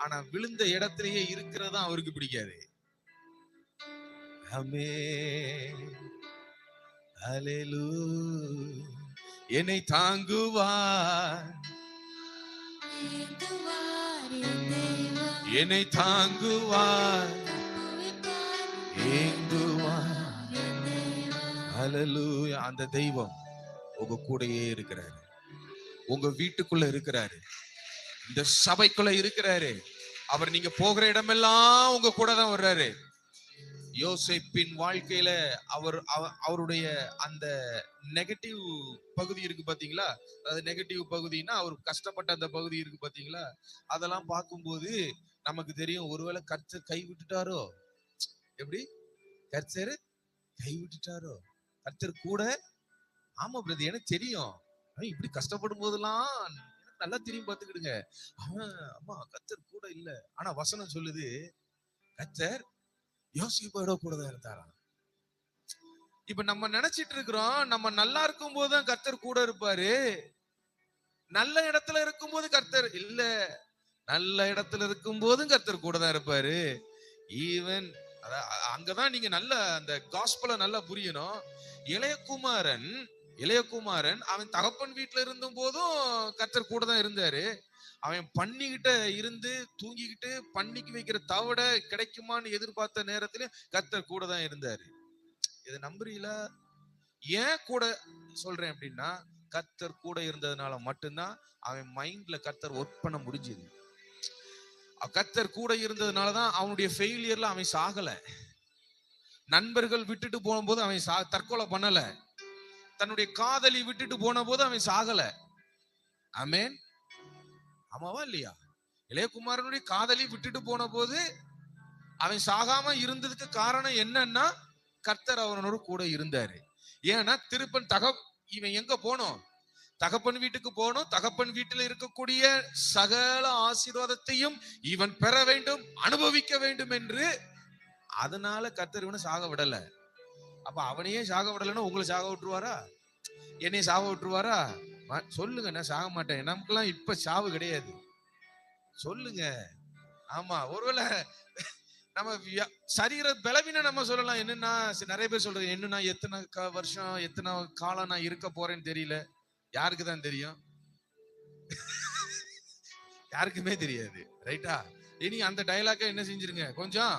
ஆனா விழுந்த இடத்திலேயே இருக்கிறதா அவருக்கு பிடிக்காது. ஆமென், அல்லேலூயா. என்னை தாங்குவார், ஏந்துவார் என் தெய்வம். என்னை தாங்குவார், தப்புவிப்பார், ஏந்துவார். என் தெய்வம். அல்லேலூயா. அந்த தெய்வம் உங்க கூடயே இருக்கிறாரு, உங்க வீட்டுக்குள்ள இருக்கிறாரு, இந்த சபைக்குள்ள இருக்கிறாரு. அவர் நீங்க போகிற இடமெல்லாம் உங்க கூட தான் வர்றாரு. யோசேப்பின் வாழ்க்கையில அவருடைய அந்த நெகட்டிவ் பகுதி இருக்கு பாத்தீங்களா, அதாவது நெகட்டிவ் பகுதினா அவர் கஷ்டப்பட்ட அந்த பகுதி இருக்கு பாத்தீங்களா, அதெல்லாம் பார்க்கும்போது நமக்கு தெரியும், ஒருவேளை கர்த்தர் கை விட்டுட்டாரோ, எப்படி கர்த்தர் கை விட்டுட்டாரோ, கர்த்தர் கூட. ஆமா பிரதர், எனக்கு தெரியும், இப்படி கஷ்டப்படும் போதெல்லாம் நல்லா தெரியும், பாத்துக்கிடுங்க. ஆமா கர்த்தர் கூட இல்ல, ஆனா வசனம் சொல்லுது கர்த்தர் யோசிப்போட கூட தான் இருந்தாராம். இப்ப நம்ம நினைச்சிட்டு இருக்கிறோம், நம்ம நல்லா இருக்கும் போதுதான் கர்த்தர் கூட இருப்பாரு, நல்ல இடத்துல இருக்கும் போது கர்த்தர் இல்ல. நல்ல இடத்துல இருக்கும் போதும் கர்த்தர் கூட தான் இருப்பாரு. ஈவன் அங்கதான் நீங்க நல்ல அந்த காஸ்பல நல்லா புரியணும். இளையகுமாரன் அவன் தகப்பன் வீட்டுல இருந்தும் போதும் கர்த்தர் கூட தான் இருந்தாரு. அவன் பண்ணிக்கிட்ட இருந்து தூங்கிக்கிட்டு பண்ணிக்கு வைக்கிற தவிட கிடைக்குமான்னு எதிர்பார்த்த நேரத்துல கர்த்தர் கூட தான் இருந்தாரு. இதை நம்புறீங்களா? ஏன் கூட சொல்றேன் அப்படின்னா, கர்த்தர் கூட இருந்ததுனால மட்டும்தான் அவன் மைண்ட்ல கர்த்தர் ஒர்க் பண்ண முடிஞ்சது. கர்த்தர் கூட இருந்ததுனாலதான் அவனுடைய ஃபெயிலியர்ல அவன் சாகல. நண்பர்கள் விட்டுட்டு போகும்போது அவன் தற்கொலை பண்ணல. தன்னுடைய காதலி விட்டுட்டு போன போது அவன் சாகல. ஆமென், ஆமாவா இல்லையா? இளையகுமாரனுடைய காதலி விட்டுட்டு போன போது அவன் சாகாம இருந்ததுக்கு காரணம் என்னன்னா, கர்த்தர் அவனோட கூட இருந்தாரு. ஏன்னா இவன் எங்க போனோம்? தகப்பன் வீட்டுக்கு போனோம். தகப்பன் வீட்டில் இருக்கக்கூடிய சகல ஆசீர்வாதத்தையும் இவன் பெற வேண்டும், அனுபவிக்க வேண்டும் என்று. அதனால கர்த்தர் இவனை சாக விடல. அப்ப அவனையே சாக விடலன்னா உங்களை சாக விட்டுருவாரா? என்னைய சாக விட்டுருவாரா? சொல்லுங்க, நான் சாக மாட்டேன். நமக்கெல்லாம் இப்ப சாவு கிடையாது. சொல்லுங்க. ஆமா, ஒருவேளை நம்ம சரீர பலவீனம் நம்ம சொல்லலாம். என்னன்னா நிறைய பேர் சொல்றது, என்னன்னா எத்தனை வருஷம் எத்தனை காலம் நான் இருக்க போறேன்னு தெரியல. யாருக்குதான் தெரியும்? யாருக்குமே தெரியாது. ரைட்டா? இனி அந்த டைலாக என்ன செஞ்சிருங்க, கொஞ்சம்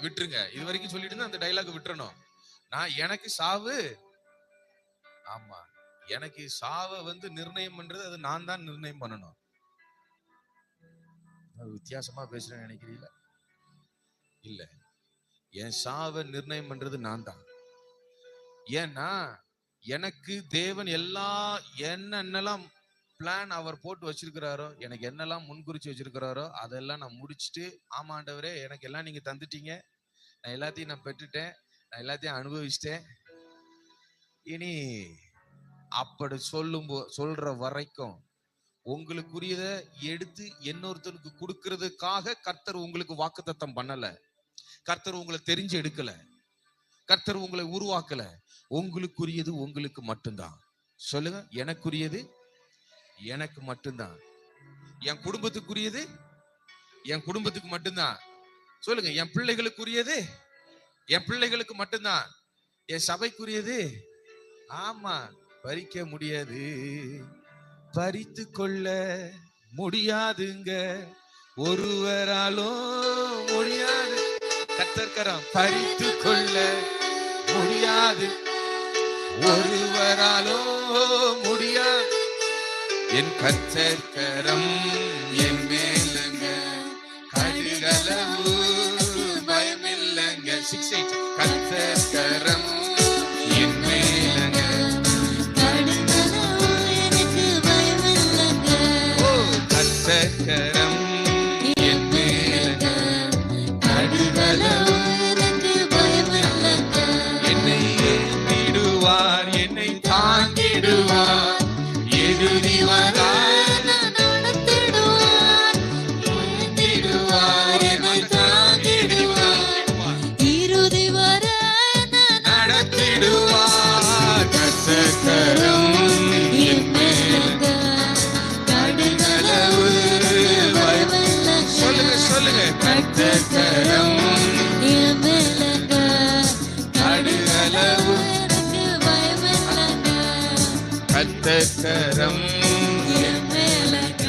விட்டுருங்க. இது வரைக்கும் சொல்லிட்டு அந்த டைலாக் விட்டுறணும். எனக்கு சாவு, ஆமா எனக்கு சாவை நிர்ணயம் பண்றது அது நான் தான் நிர்ணயம் பண்ணணும். வித்தியாசமா பேசுறேன்னு நினைக்கிறீங்களா? இல்ல, என் சாவை நிர்ணயம் பண்றது நான் தான். ஏன்னா எனக்கு தேவன் என்னென்னலாம் பிளான் அவர் போட்டு வச்சிருக்கிறாரோ, எனக்கு என்னெல்லாம் முன்குறிச்சு வச்சிருக்கிறாரோ அதெல்லாம் நான் முடிச்சுட்டு, ஆமாண்டவரே எனக்கு எல்லாம் நீங்க தந்துட்டீங்க, நான் எல்லாத்தையும் நான் பெற்றுட்டேன், நான் எல்லாத்தையும் அனுபவிச்சிட்டேன், இனி அப்படி சொல்ற வரைக்கும் உங்களுக்குரியத எடுத்து இன்னொருத்தனுக்கு கொடுக்கறதுக்காக கர்த்தர் உங்களுக்கு வாக்குத்தத்தம் பண்ணல. கர்த்தர் உங்களை தெரிஞ்சு எடுக்கல. கர்த்தர் உங்களை உருவாக்கல. உங்களுக்குரியது உங்களுக்கு மட்டும்தான். சொல்லுங்க, எனக்குரியது எனக்கு மட்டும்தான். என் குடும்பத்துக்குரியது என் குடும்பத்துக்கு மட்டும்தான். சொல்லுங்க, என் பிள்ளைகளுக்குரியது என் பிள்ளைகளுக்கு மட்டும்தான். என் சபைக்குரியது ஆமா பறிக்க முடியாது, பறித்து கொள்ள முடியாதுங்க, ஒருவராலும் முடியாது. கர்த்தர்கரம் பறித்து கொள்ள முடியாது, ஒருவராலும் முடியாது. என் கர்த்தர்கரம் என் மேலங்க, கடுகளவு பயமில்லைங்க. 6-8 கர்த்தர்கரம் என் மேலங்க, கர்த்தர்கரம் என் மேலங்க, கடுகளவு என்னை ஏந்திடுவார், என்னை தாங்கிடுவார், எழுதி வரார் ஏந்திடுவார், என்னை தாங்கிடுவார், இறுதி வர நடத்திடுவார். கர்த்தர்கரம் என் மேலங்க, கடுகளவு பயமில்லை. சொல்லுங்க சொல்லுங்க, கர்த்தர்கரம் என் மேலங்க, கடுகளவு எனக்கு பயமில்லைங்க. கர்த்தர்கரம் என் மேலங்க,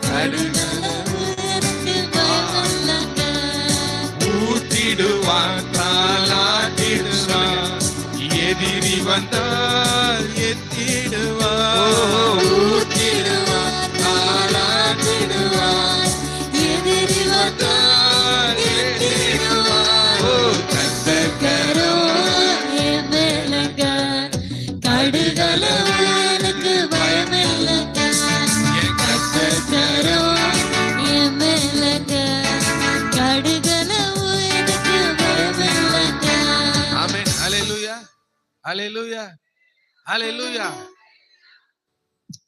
கடுகளவு எனக்கு பயமில்லைங்க. ஊத்திடுவான், தாளாட்டிடுவான், எதிரி வந்தால் எத்திடுவான். ஊத்திடுவான், தாளாட்டிடுவான், எதிரி வந்தால் எத்திடுவான். ஓ கர்த்தர்கரம் என் மேலங்க, கடுகளவு எனக்கு பயமில்லைங்க. என் கர்த்தர்கரம் என் மேலங்க, கடுகளவு எனக்கு பயமில்லைங்க. ஆமென். ஹல்லேலூயா, ஹல்லேலூயா, ஹல்லேலூயா.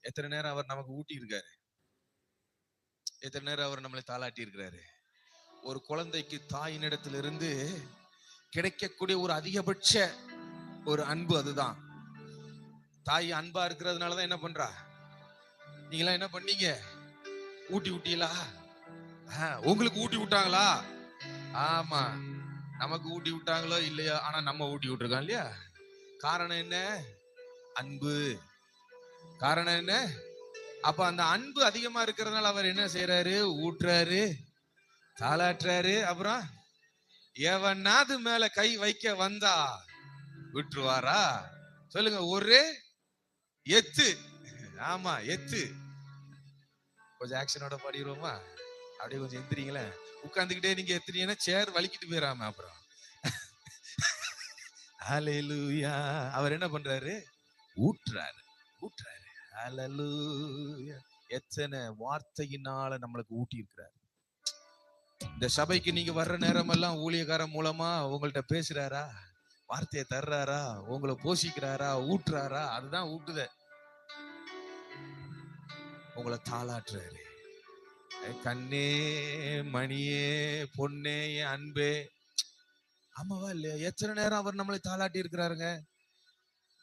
எத்தனை நேரம் அவர் நமக்கு ஊட்டி இருக்காரு, எத்தனை நேரம் அவர் நம்மளை தாளாட்டி இருக்கிறாரு. ஒரு குழந்தைக்கு தாயினிடத்திலிருந்து கிடைக்கக்கூடிய ஒரு அதிகபட்ச ஒரு அன்பு அதுதான். தாய் அன்பா இருக்கிறதுனாலதான் என்ன பண்றா, நீங்களா என்ன பண்ணீங்க, ஊட்டி விட்டீங்களா? உங்களுக்கு ஊட்டி விட்டாங்களா? ஆமா, நமக்கு ஊட்டி விட்டாங்களோ இல்லையோ, ஆனா நம்ம ஊட்டி விட்டுருக்கோம் இல்லையா? காரணம் என்ன? அன்பு. காரணம் என்ன? அப்ப அந்த அன்பு அதிகமா இருக்கிறதுனால அவர் என்ன செய்யறாரு, ஊட்டுறாரு, தாளாட்டுறாரு. அப்புறம் எவனாவது மேல கை வைக்க வந்தா விட்டுருவாரா? சொல்லுங்க, ஒரு எத்து. ஆமா, எத்து. கொஞ்சம் ஆக்ஷனோட பாடிடுவோமா? அப்படியே கொஞ்சம் எந்திரீங்களே. உட்கார்ந்துகிட்டே நீங்க எத்தினீங்கன்னா சேர் வலிக்கிட்டு போயிடாம அப்புறம். ஹல்லேலூயா. அவர் என்ன பண்றாரு, ஊட்டுறாரு, ஊட்டுறாரு. ஹல்லேலூயா. எத்தனை வார்த்தையினால நம்மளுக்கு ஊட்டி இருக்கிறார். இந்த சபைக்கு நீங்க வர்ற நேரமெல்லாம் ஊழியக்காரன் மூலமா உங்கள்ட்ட பேசுறாரா, வார்த்தையை தர்றாரா, உங்களை போஷிக்கிறாரா, ஊட்டுறாரா? அதுதான் ஊட்டுத. உங்களை தாளாட்டுறாரு. கண்ணே, மணியே, பொன்னே, என் அன்பே. ஆமாவா இல்லையா? எத்தனை நேரம் அவர் நம்மளை தாளாட்டி இருக்கிறாருங்க.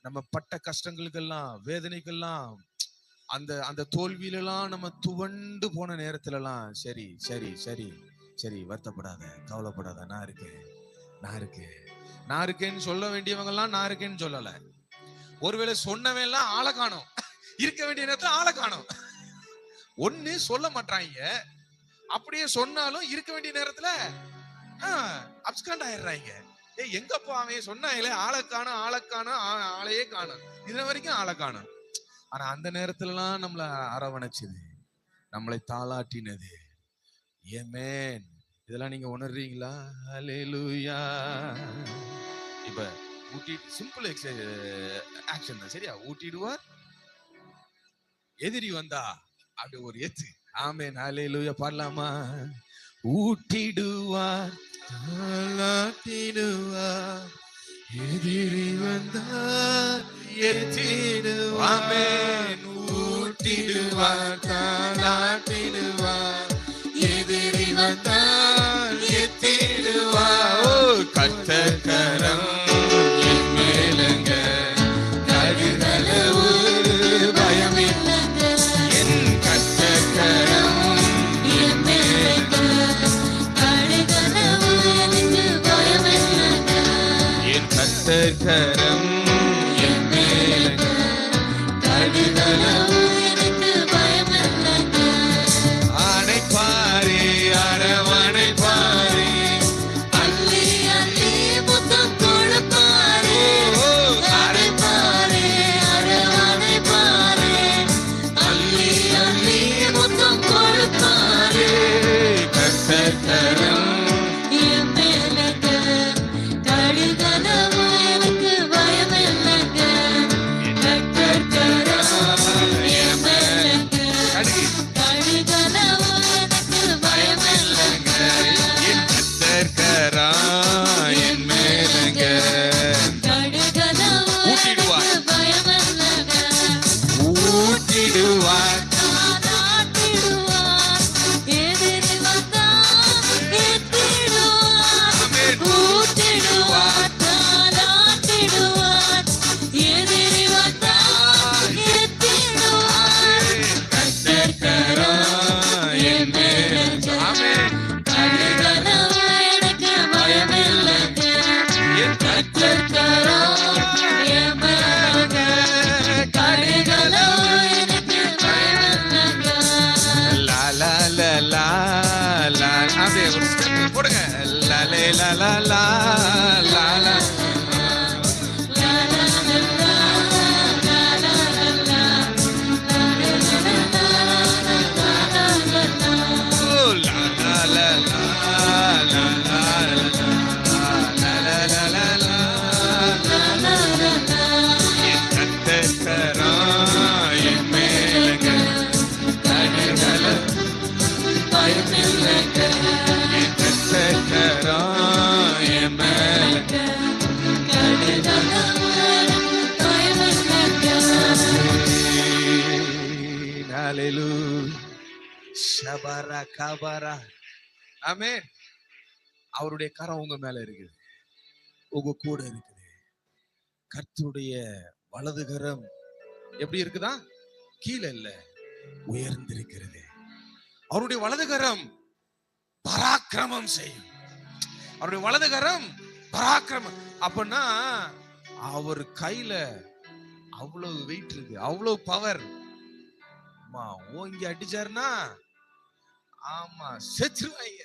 நம்ம பட்ட கஷ்டங்களுக்கெல்லாம், வேதனைக்கெல்லாம், அந்த அந்த தோல்வியிலெல்லாம் நம்ம துவண்டு போன நேரத்துலலாம் சரி சரி சரி சரி, வருத்தப்படாத, கவலைப்படாத, நான் இருக்கேன், நான் இருக்கேன், நான் இருக்கேன்னு சொல்ல வேண்டியவங்க எல்லாம் நான் இருக்கேன்னு சொல்லல. ஒருவேளை சொன்னவன் எல்லாம் ஆளை காணும், இருக்க வேண்டிய நேரத்துல ஆளை காணும். ஒண்ணு சொல்ல மாட்டாங்க, அப்படியே சொன்னாலும் இருக்க வேண்டிய நேரத்துல அப்ஸ்காண்ட் ஆயிடுறாங்க. எங்க அவன் சொன்னாங்களே, ஆளை காணும், ஆளை காணும், ஆளையே காணும், இது வரைக்கும் ஆளை காணும். ஆனா அந்த நேரத்துலலாம் நம்மளை அரவணைச்சது, நம்மளை தாளாட்டினது, ஆமென். இதெல்லாம் நீங்க உணர்றீங்களா? ஹalleluya. இப்ப ஊட்டி சிம்பிள் ஆக்ஷன் தான், சரியா? ஊட்டிடுவார், எதிரி வந்தா அப்படி ஒரு ஏத்து. ஆமென், ஹalleluya. பாடலாமா? ஊட்டிடுவார், தாலாட்டிடுவார், எதிரி வந்தார் ஏற்றிடுவார். ஆமென். ஊட்டிடுவார், தாலாட்டிடுவார், எதிரி வந்தார் ஏற்றிடுவார். ஓ, கர்த்தர் கரம் என் மேலங்க, கடுகளவு பயமில்லைங்க. என் கர்த்தர் கரம் என் மேலங்க, கடுகளவு எனக்கு பயமில்லைங்க. என் கர்த்தர் கரம் என் மேலங்க, கடுகளவு எனக்கு பயமில்லைங்க. அணைப்பாரே, அரவணைப்பாரே, அள்ளி அள்ளி முத்தம் கொடுப்பாரே, அணைப்பாரே, அரவணைப்பாரே, அள்ளி அள்ளி முத்தம் கொடுப்பாரே. கர்த்தர் கரம் என் மேலங்க, கடுகளவு எனக்கு பயமில்லைங்க. கர்த்தர் கரம் என் மேலங்க, கடுகு. கடுகளவு எனக்கு பயமில்லைங்க. என் கர்த்தர் கரம் என் மேலங்க, கடுகளவு ஊட்டிடுவார். எனக்கு பயமில்லைங்க. ஊட்டிடுவார். தாலாட்டிடுவார், எதிரி வந்தால் ஏற்றிடுவார். ஆமென். ஊட்டிடுவார், தாலாட்டிடுவார், எதிரி வந்தால் ஏற்றிடுவார். கர்த்தர் கரம் என் மேலங்க. ஆமென். கடுகளவு எனக்கு பயமில்லைங்க. என் கர்த்தர் என் மேலங்க, கடுகளவு எனக்கு பயமில்லைங்க. லா லா லா லா லா. அப்படியே ஒரு step போடுங்க. லா லே லா லா லா லா லா. ஓ, லா லா லா லா லா லா லா லா லா லா லா. என் கர்த்தர் கரம் என் மேலங்க, கடுகளவு பயமில்லைங்க. என் கர்த்தர் கரம் என் மேலங்க. கடுகளவு பயமில்லைங்க. ஹalleluya. ஷபரா கபரா. ஆமென். அவருடைய கரம் உங்க மேல இருக்குது, உங்க கூட இருக்குது. கர்த்தருடைய வலது கரம் எப்படி இருக்குதா? கீழே இல்ல, உயர்ந்திருக்கிறது. அவருடைய வலது கரம் பராக்கிரமம் செய்யும். அவருடைய வலது கரம் பராக்கிரமம். அப்படின்னா அவர் கையில அவ்வளவு வெயிட் இருக்கு, அவ்வளவு பவர். ஆமா, ஓங்கி அடிச்சாருன்னா ஆமா செத்துருவாங்க.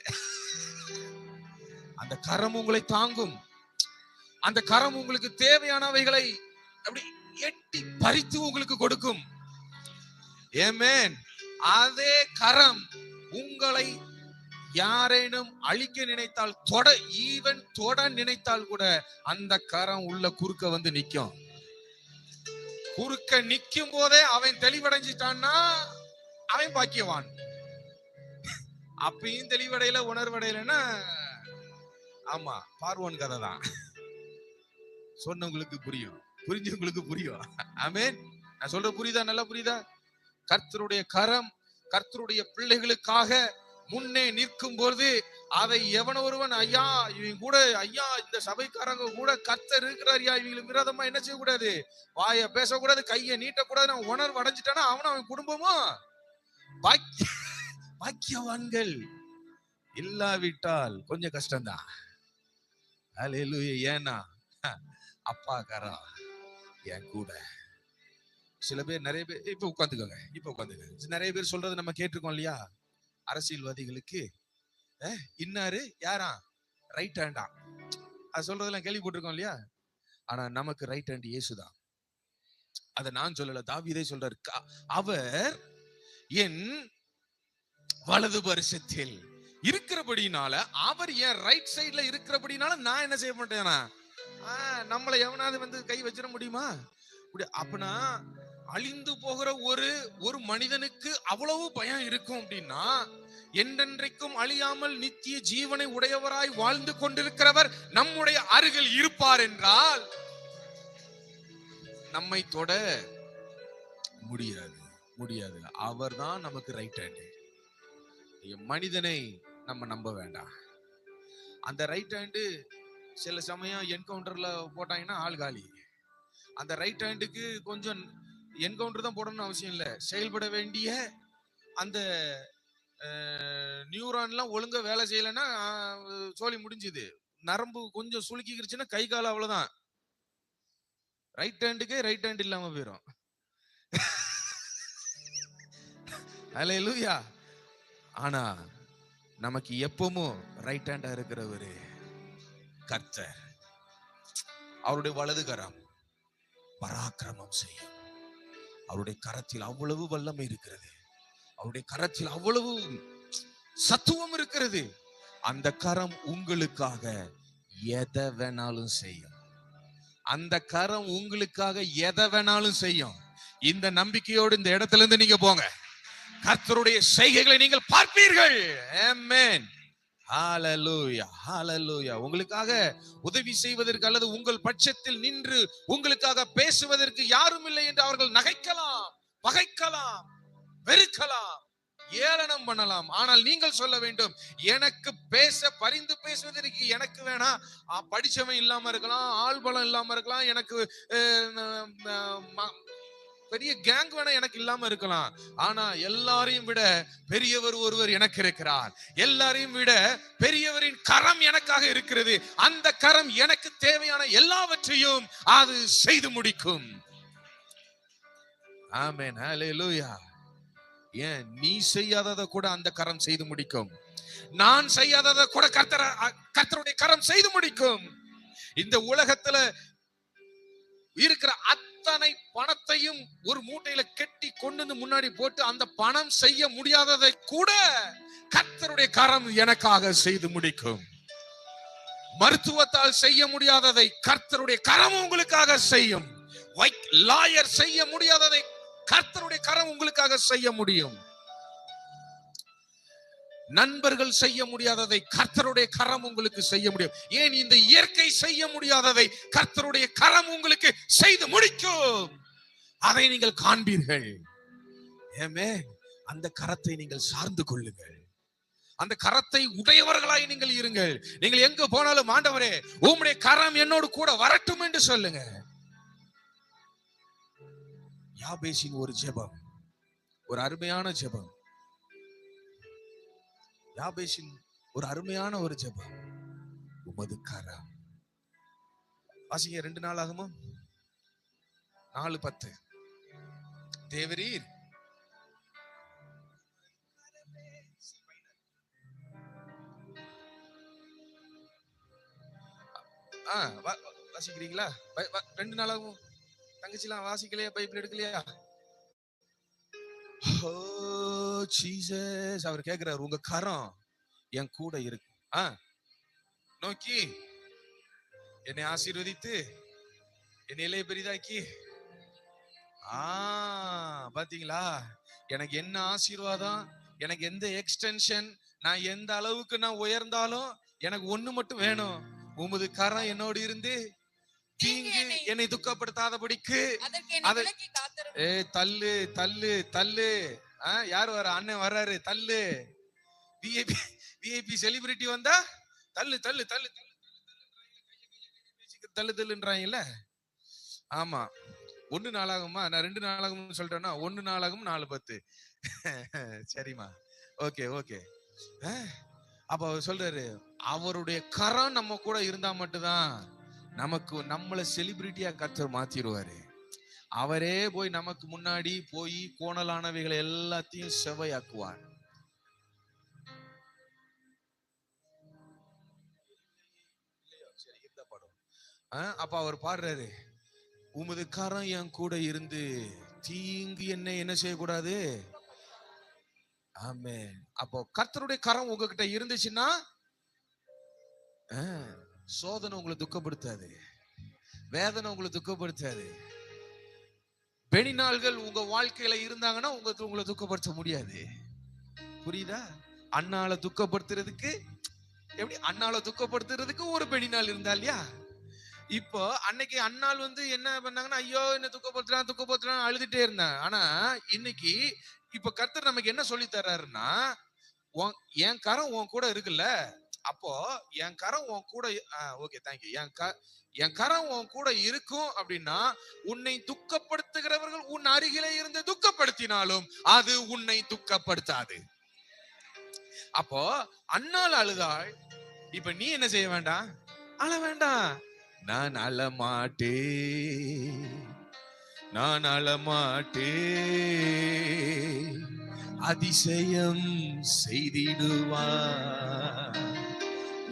அந்த கரம் உங்களை தாங்கும். அந்த கரம் உங்களுக்கு தேவையானவைகளை அப்படி எட்டி பறித்து உங்களுக்கு கொடுக்கும். ஆமென். அதே கரம் உங்களை யாரேனும் அழிக்க நினைத்தால், தொட நினைத்தால் கூட அந்த கரம் உள்ள குறுக்க வந்து நிக்கும். குறுக்க நிக்கும் போதே அவன் தெளிவடைஞ்சிட்டான்னா அவன் பாக்கியவான். அப்பயும் தெளிவடையில, உணர்வடையிலன்னா ஆமா பார்வோன் கதை தான். சொன்னவங்களுக்கு புரியும், புரிஞ்சவங்களுக்கு புரியும். ஆமென். நான் சொல்ற புரியுதா? நல்லா புரியுதா? கர்த்தருடைய கரம் கர்த்தருடைய பிள்ளைகளுக்காக முன்னே நிற்கும் பொழுது அதை எவன ஒருவன் ஐயா இவங்க கூட, ஐயா இந்த சபைக்காரங்க கூட கர்த்தர் இருக்கிறார், ஐயா இவங்களுக்கு விரோதமா என்ன செய்யக்கூடாது, வாய பேசக்கூடாது, கையை நீட்டக்கூடாது, நான் உணர்வு அடைஞ்சிட்டானா அவனும் அவன் குடும்பமும் பாக்கியவான்கள். இல்லாவிட்டால் கொஞ்சம் கஷ்டம்தான். ஹல்லேலூயா. ஏன்னா அப்பா கரா என் கூட. சில பேர், நிறைய பேர் இப்ப உட்காந்துக்கோங்க. நிறைய பேர் சொல்றது நம்ம கேட்டிருக்கோம் இல்லையா? அரசியல்வாதிகளுக்கு இன்னாரு யாரா ரைட் ஹேண்டா, அது சொல்றதெல்லாம் கேள்விப்பட்டிருக்கோம் இல்லையா? ஆனா நமக்கு ரைட் ஹேண்ட் இயேசுதான். அத நான் சொல்லல, தாவீதே சொல்றாரு. அவர் என் வலது பரிசத்தில் இருக்கிறபடினால, அவர் என் ரைட் சைடுல இருக்கிறபடினால நான் என்ன செய்ய மாட்டேனா, நம்மளை எவனாவது வந்து கை வச்சிட முடியுமா? அப்பனா அழிந்து போகிற ஒரு மனிதனுக்கு அவ்வளவு பயம் இருக்கும் அப்படின்னா, என்றென்றைக்கும் அழியாமல் நித்திய ஜீவனை உடையவராய் வாழ்ந்து கொண்டிருக்கிறவர் நம்முடைய அருகில் இருப்பார் என்றால் நம்மை தொட முடியாது, முடியாது. அவர் தான் நமக்கு ரைட் ஹேண்ட். மனிதனை நம்ம நம்ப வேண்டாம். அந்த ரைட் ஹேண்டு சில சமயம் என்கவுண்டர்ல போட்டாங்கன்னா ஆள் காலி. அந்த ரைட் ஹேண்டுக்கு கொஞ்சம் என்கவுண்டர் தான் போடணும்னு அவசியம் இல்லை. செயல்பட வேண்டிய அந்த நியூரான்லாம் ஒழுங்கா வேலை செய்யலைன்னா சோலி முடிஞ்சுது. நரம்பு கொஞ்சம் சுளுக்கிக்கிருச்சுன்னா கை கால அவ்வளவுதான். ரைட் ஹேண்டுக்கே ரைட் ஹேண்ட் இல்லாம போயிடும். அல்லேலூயா. ஆனா நமக்கு எப்பவும் ரைட் ஹேண்டா இருக்கிறவரு கர்த்தர். அவருடைய வலது கரம் பராக்கிரமம் செய்யும். அவருடைய கரத்தில் அவ்வளவு வல்லமை இருக்கிறது. அவருடைய கரத்தில் அவ்வளவு சத்துவம் இருக்கிறது. அந்த கரம் உங்களுக்காக எதை வேணாலும் செய்யும். அந்த கரம் உங்களுக்காக எதை வேணாலும் செய்யும். இந்த நம்பிக்கையோடு இந்த இடத்துல இருந்து நீங்க போங்க. கர்த்தருடைய செய்கைகளை நீங்கள் பார்ப்பீர்கள். ஆமென். ஹalleluya, ஹalleluya. உங்களுக்காக உதவி செய்வதற்கு அல்லது உங்கள் பட்சத்தில் நின்று உங்களுக்காக பேசுவதற்கு யாரும் இல்லை என்று அவர்கள் நகைக்கலாம், பகைக்கலாம், வெறுக்கலாம், ஏளனம் பண்ணலாம். ஆனால் நீங்கள் சொல்ல வேண்டும், எனக்கு பேச பரிந்து பேசுவதற்கு எனக்கு வேணா, படிச்சவன் இல்லாம இருக்கலாம், ஆள் பலம் இல்லாம இருக்கலாம், எனக்கு பெரிய கேங் வேணா எனக்கு இல்லாம இருக்கலாம். ஆனா எல்லாரையும் விட பெரியவர் ஒருவர் எனக்கு இருக்கிறார். எல்லாரையும் விட பெரியவரின் கரம் எனக்காக இருக்கிறது. அந்த கரம் எனக்கு தேவையான எல்லாவற்றையும் அது செய்து முடிக்கும். ஆமென். ஹalleluya. ஏன் நீ செய்யாததை கூட அந்த கரம் செய்து முடிக்கும். நான் செய்யாததை கூட கர்த்தருடைய கரம் செய்து முடிக்கும். இந்த உலகத்துல இருக்கிற அத்தனை பணத்தையும் ஒரு மூட்டையில கெட்டி கொண்டு முன்னாடி போட்டு அந்த பணம் செய்ய முடியாததை கூட கர்த்தருடைய கரம் எனக்காக செய்து முடிக்கும். மருத்துவத்தால் செய்ய முடியாததை கர்த்தருடைய கரம் உங்களுக்காக செய்யும். லாயர் செய்ய முடியாததை கர்த்தருடைய கரம் உங்களுக்காக செய்ய முடியும். நண்பர்கள் செய்ய முடியாததை கர்த்தருடைய கரம் உங்களுக்கு செய்ய முடியும். ஏன் இந்த இயற்கை செய்ய முடியாததை கர்த்தருடைய கரம் உங்களுக்கு செய்து முடிக்கும். அதை நீங்கள் காண்பீர்கள். ஆமென். அந்த கரத்தை நீங்கள் சார்ந்து கொள்ளுங்கள். அந்த கரத்தை உடையவர்களாய் நீங்கள் இருங்கள். நீங்கள் எங்க போனாலும் ஆண்டவரே உம்முடைய கரம் என்னோடு கூட வரட்டும் என்று சொல்லுங்க. யாபேசின் ஒரு ஜெபம், ஒரு அருமையான ஜெபம். யாபேசின் ஒரு அருமையான ஒரு ஜெபம். உமது கரம். வாசிங்க 2 நாளாகமோ 4:10. தேவரீர் வாசிக்கிறீங்களா? 2 நாளாகவும் தங்கச்சிலாம் வாசிக்கலையா? பைபிள் எடுக்கலையா? ஓ ஜீசஸ். அவர் கேக்குறாரு, உங்க கரம் என் கூட இருக்கு. நோக்கி என்னை ஆசீர்வதித்து என்னை இலையை பெரிதாக்கி. பாத்தீங்களா, எனக்கு என்ன ஆசீர்வாதம், எனக்கு எந்த எக்ஸ்டென்ஷன், நான் எந்த அளவுக்கு நான் உயர்ந்தாலும் எனக்கு ஒண்ணு மட்டும் வேணும். உமது கரம் என்னோடு இருந்து தீங்கு என்னை துக்கப்படுத்தாதபடிக்கு தள்ளு தள்ளு தள்ளு. யாரு வர? அண்ணன் வர்றாரு. தள்ளு. விஐபி செலிபிரிட்டி வந்தா தள்ளு தள்ளு தள்ளு தள்ளு தள்ளுன்றாங்கல்ல. ஆமா. 1 நாளாகுமா? நான் 2 நாளாகும் சொல்றேன்னா 1 நாளாகும் 4:10. சரிமா, ஓகே ஓகே. அப்ப அவர் சொல்றாரு, அவருடைய கரம் நம்ம கூட இருந்தா மட்டும்தான் நம்மளை செலிபிரிட்டியா கர்த்தர் மாத்திடுவாரு. அவரே போய் நமக்கு முன்னாடி போய் கோணலானவைகளை எல்லாத்தையும் செவ்வையாக்குவார். அப்ப அவர் பாடுறாரு, உமது கரம் என் கூட இருந்து தீங்கு என்ன செய்யக்கூடாது. ஆமென். அப்போ கர்த்தருடைய கரம் உங்ககிட்ட இருந்துச்சுன்னா சோதனை உங்களை துக்கப்படுத்தாது, வேதனை உங்களை துக்கப்படுத்தாது. பெணிநாள்கள் உங்க வாழ்க்கையில இருந்தாங்கன்னா உங்களை துக்கப்படுத்த முடியாது. புரியுதா? அண்ணால துக்கப்படுத்துறதுக்கு எப்படி? அண்ணால துக்கப்படுத்துறதுக்கு ஒரு பெணிநாள் இருந்தா இல்லையா? இப்போ அன்னைக்கு அண்ணாள் என்ன பண்ணாங்கன்னா, ஐயோ என்ன துக்கப்படுத்துறான் அழுதுட்டே இருந்தான். ஆனா இன்னைக்கு இப்ப கர்த்தர் நமக்கு என்ன சொல்லி தர்றாருன்னா, என் கரம் உன் கூட இருக்குல்ல, அப்போ என் கரம் உன் கூட, ஓகே தேங்க்யூ, என் கரம் உன் கூட இருக்கும் அப்படின்னா, உன்னை துக்கப்படுத்துகிறவர்கள் உன் அருகிலே இருந்து துக்கப்படுத்தினாலும் அது உன்னை துக்கப்படுத்தாது. அப்போ அண்ணாள் அழுதாள், இப்ப நீ என்ன செய்ய வேண்டாம், அழ வேண்டாம். நான் அழமாட்டே, அதிசயம் செய்திடுவார்.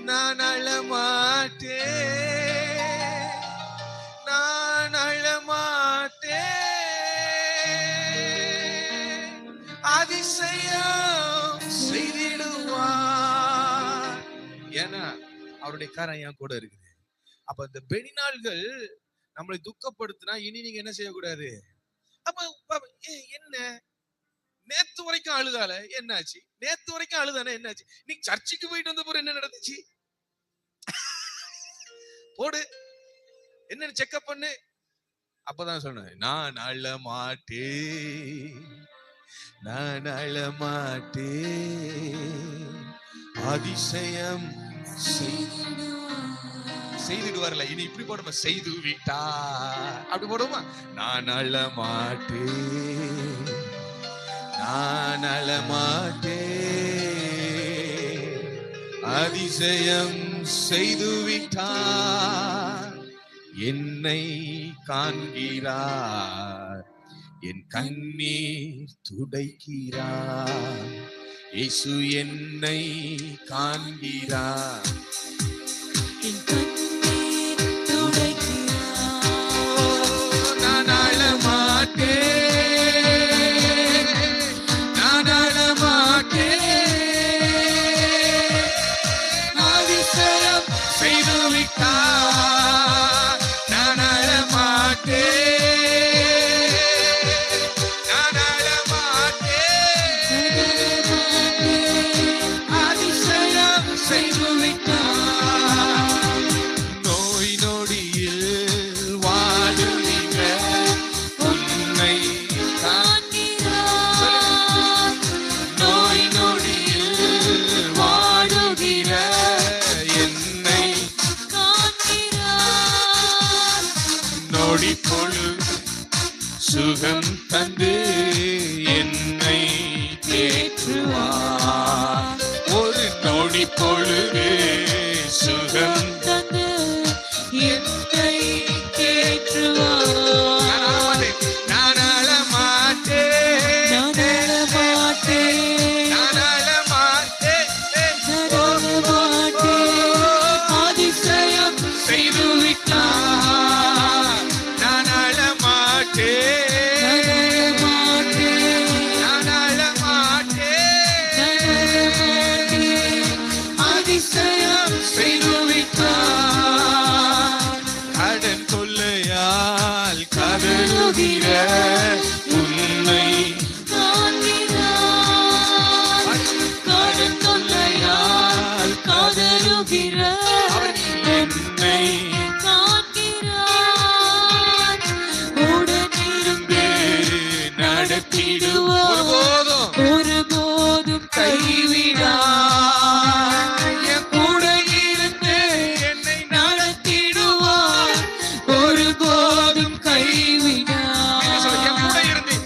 நான் அழமாட்டே, அதிசயம் செய்திடுவார். ஏன்னா அவருடைய கரம் என் கூட இருக்குது. அப்ப இந்த பெணிநாள்கள் நம்மளை துக்கப்படுத்தினா இனி நீங்க என்ன செய்யக்கூடாது. அப்ப என்ன நேத்து வரைக்கும் அழுதால என்னாச்சு, நேத்து வரைக்கும் அழுதானே என்னாச்சு, நீ சர்ச்சுக்கு போயிட்டு வந்த போற என்ன நடந்துச்சு போடு, என்ன செக்அப் பண்ணு. அப்பதான் சொன்னேன், நான் அழமாட்டே, அதிசயம் செய்திடுவார்ல. இனி இப்படி போடுமா, செய்து விட்டா அப்படி போடுமா. நான் அழமாட்டே, அதிசயம் செய்து விட்டார். என்னை காண்கிறார், என் கண்ணீர் துடைக்கிறார். இயேசு என்னை காண்கிறார், என் கண்ணீர் துடைக்கிறார். நான் அழமாட்டே, அதிசயம் செய்து விட்டார். நான் அழமாட்டே, அதிசயம் செய்து விட்டார். நோய் நொடியில் வாடுகிற உன்னை காண்கிறார். நோய் நொடியில் வாடுகிற என்னை காண்கிறார். நொடி பொழு சுகம் தந்து என்னை தேற்றுவார். ஒரு நொடி பொழுது சுகம் தந்து என்னை தேற்றுவார். நான் அழமாட்டே, அதிசயம் செய்து விட்டார். நான் அழமாட்டே, அதிசயம் செய்து விட்டார். கடன் தொல்லையால் கதறுகிற உன்னை காண்கிறார். கடன் தொல்லையால் கதறுகிற என்னை காண்கிறார். உடனிருந்து நடத்திடுவார். ஒருபோதும் கைவிடார். என் கூட இருந்து என்னை நடத்திடுவார். ஒருபோதும் கைவிடார். என் கூட இருந்து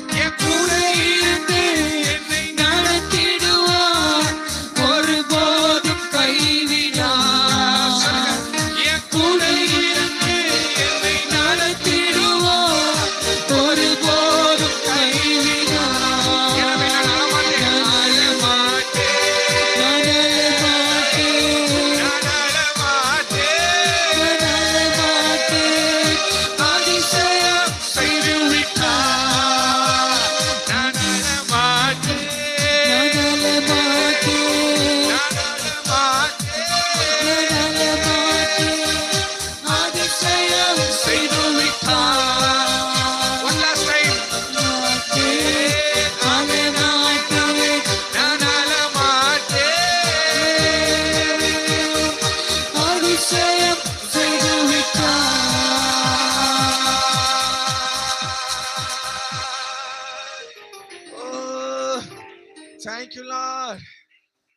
Thank you Lord.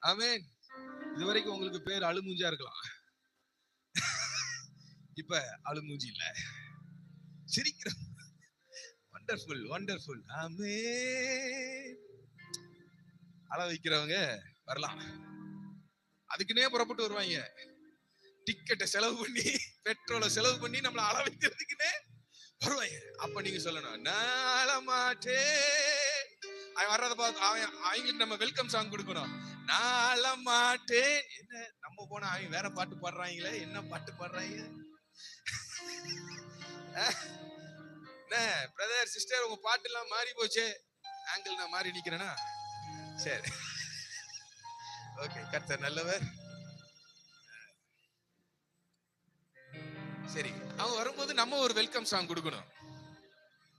ஆமென். இதுவரைக்கும் உங்களுக்கு பேர் அழுமூஞ்சா இருக்கலாம், இப்ப அழுமூஞ்சி இல்ல, சிரிக்கிற. Wonderful wonderful. ஆமென். அழ வைக்கிறவங்க வரலாம், அதுக்குன்னே புறப்பட்டு வருவாங்க, டிக்கெட்டை செலவு பண்ணி பெட்ரோலை செலவு பண்ணி நம்மள அழ வைக்கிறதுக்குன்னே வருவாங்க. அப்ப நீங்க சொல்லணும், நான் அழமாட்டே. அவன் வர்றத பார்த்து அவங்களுக்கு நம்ம வெல்கம் சாங் கொடுக்கணும். நான் அழமாட்டேன். என்ன நம்ம போனா அவங்க வேற பாட்டு பாடுறாங்களே, என்ன பாட்டு பாடுறாங்க? என்ன பிரதர் சிஸ்டர் உங்க பாட்டு எல்லாம் மாறி போச்சு, ஆங்கிள் நான் மாறி நிக்கிறேனா? சரி, ஓகே, கர்த்தர் நல்லவர். சரி, அவங்க வரும்போது நம்ம ஒரு வெல்கம் சாங் கொடுக்கணும்.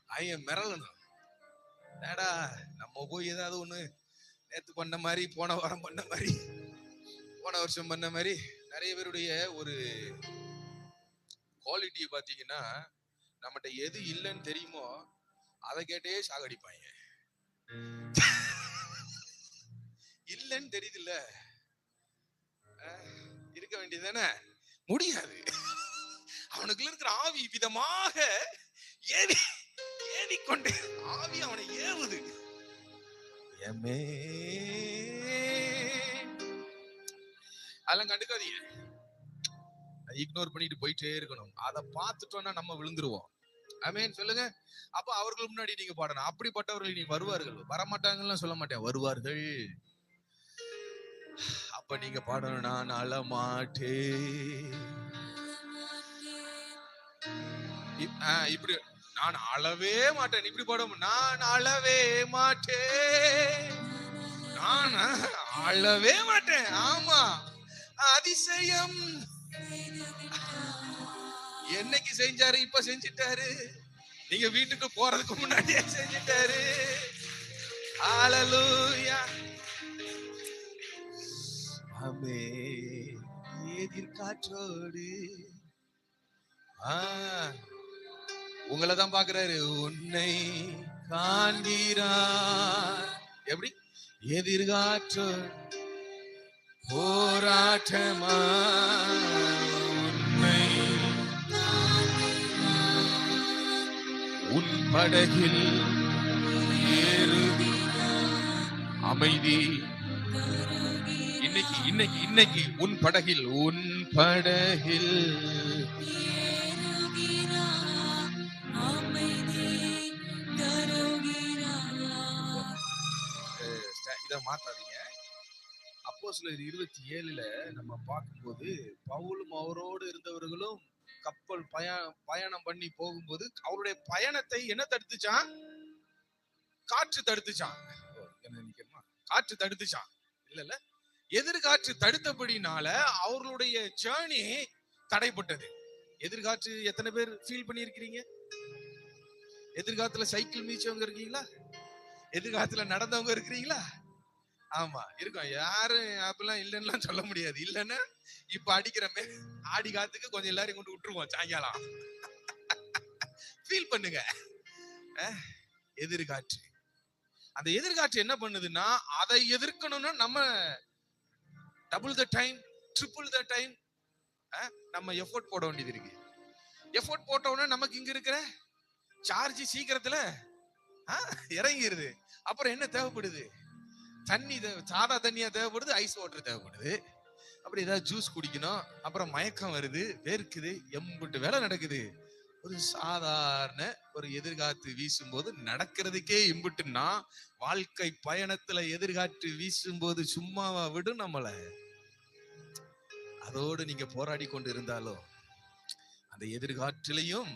ஐய மிரளணும், ஏடா நம்ம போய் ஏதாவது ஒண்ணு நேத்து பண்ண மாதிரி, போன வாரம் பண்ண மாதிரி, போன வருஷம் பண்ண மாதிரி. நிறைய பேருடைய ஒரு குவாலிட்டியை பாத்தீங்கன்னா, நம்மகிட்ட எது இல்லைன்னு தெரியுமோ அதை கேட்டே சாகடிப்பாங்க. இல்லைன்னு தெரியுது இல்ல, இருக்க வேண்டியதானே, முடியாது. அவனுக்குள்ள இருக்கிற ஆவி விதமாக ஏவிக்கொண்டு, ஆவி அவனை ஏவுது. அதெல்லாம் கண்டுக்காதீங்க, இக்னோர் பண்ணிட்டு போயிட்டே இருக்கணும். அதை பார்த்துட்டோம்னா நம்ம விழுந்துருவோம். ஆமென் சொல்லுங்க. அப்ப அவர்கள் முன்னாடி நீங்க பாடணும், அப்படிப்பட்டவர்கள் நீ வருவார்கள், வரமாட்டாங்கன்னு சொல்ல மாட்டேன், வருவார்கள். அப்ப நீங்க பாடணும், நான் அழமாட்டேன். இப்படி நான் அழவே மாட்டேன், இப்படி பாடும், நான் அழவே மாட்டேன், நான் அழவே மாட்டேன். ஆமா, அதிசயம் என்னைக்கு செஞ்சாரு, இப்ப செஞ்சிட்டாரு. நீங்க வீட்டுக்கு போறதுக்கு முன்னாடியே செஞ்சிட்டாரு. ஹல்லேலூயா. ஆமென். எதிர்காற்றோடு உங்களை தான் பாக்குறாரு, உன்னை காண்கிறார். எப்படி? எதிர்காற்று போராட்டமா, உன்னை உன் படகில் அமைதி. இன்னைக்கு இன்னைக்கு இன்னைக்கு உன் படகில், உன் படகில் இத மாத்தாதீங்க. அப்போஸ்தலர் 27 நம்ம பார்க்கும்போது, பவுலும் அவரோடு இருந்தவர்களும் கப்பல் பயணம் பண்ணி போகும்போது அவருடைய பயணத்தை என்ன தடுத்துச்சான்? காற்று தடுத்துச்சான். காற்று தடுத்துச்சான் இல்ல, எதிர்காற்று தடுத்தபடினால அவர்களுடைய ஜர்னி தடைப்பட்டது. எதிர்காற்று எத்தனை பேர் ஃபீல் பண்ணி இருக்கிறீங்க? எதிர்காலத்துல சைக்கிள் மீச்சவங்க இருக்கீங்களா? எதிர்காலத்துல நடந்தவங்க இருக்கிறீங்களா? ஆமா இருக்கும். யாரும் அப்பெல்லாம் இல்லைன்னா சொல்ல முடியாது. இல்லைன்னா இப்ப அடிக்கிறமே, ஆடி காத்துக்கு கொஞ்சம் எல்லாரையும் கொண்டு விட்டுருவோம் சாயங்காலம். ஃபீல் பண்ணுங்க. எதிர்காற்று, அந்த எதிர்காற்று என்ன பண்ணுதுன்னா, அதை எதிர்க்கணும்னா நம்ம double the time, triple the time நம்ம எஃபோர்ட் போட வேண்டியது இருக்கு. எஃபோர்ட் போட்டோம்னா நமக்கு இங்க இருக்கிற சார்ஜ் சீக்கிரத்துல இறங்கிடுது. அப்புறம் என்ன தேவைப்படுது? தண்ணி, சாதா தண்ணியா தேவைப்படுது, ஐஸ் வாட்டர் தேவைப்படுது. அப்படி ஏதாவது ஜூஸ் குடிக்கணும். அப்புறம் மயக்கம் வருது, வேர்க்குது, எம்புட்டு வேலை நடக்குது. ஒரு சாதாரண ஒரு எதிர்காற்று வீசும் போது நடக்கிறதுக்கே இம்புட்டுன்னா, வாழ்க்கை பயணத்துல எதிர்காற்று வீசும் போது சும்மாவா விடும் நம்மள? அதோடு நீங்க போராடி கொண்டு இருந்தாலும் அந்த எதிர்காற்றிலையும்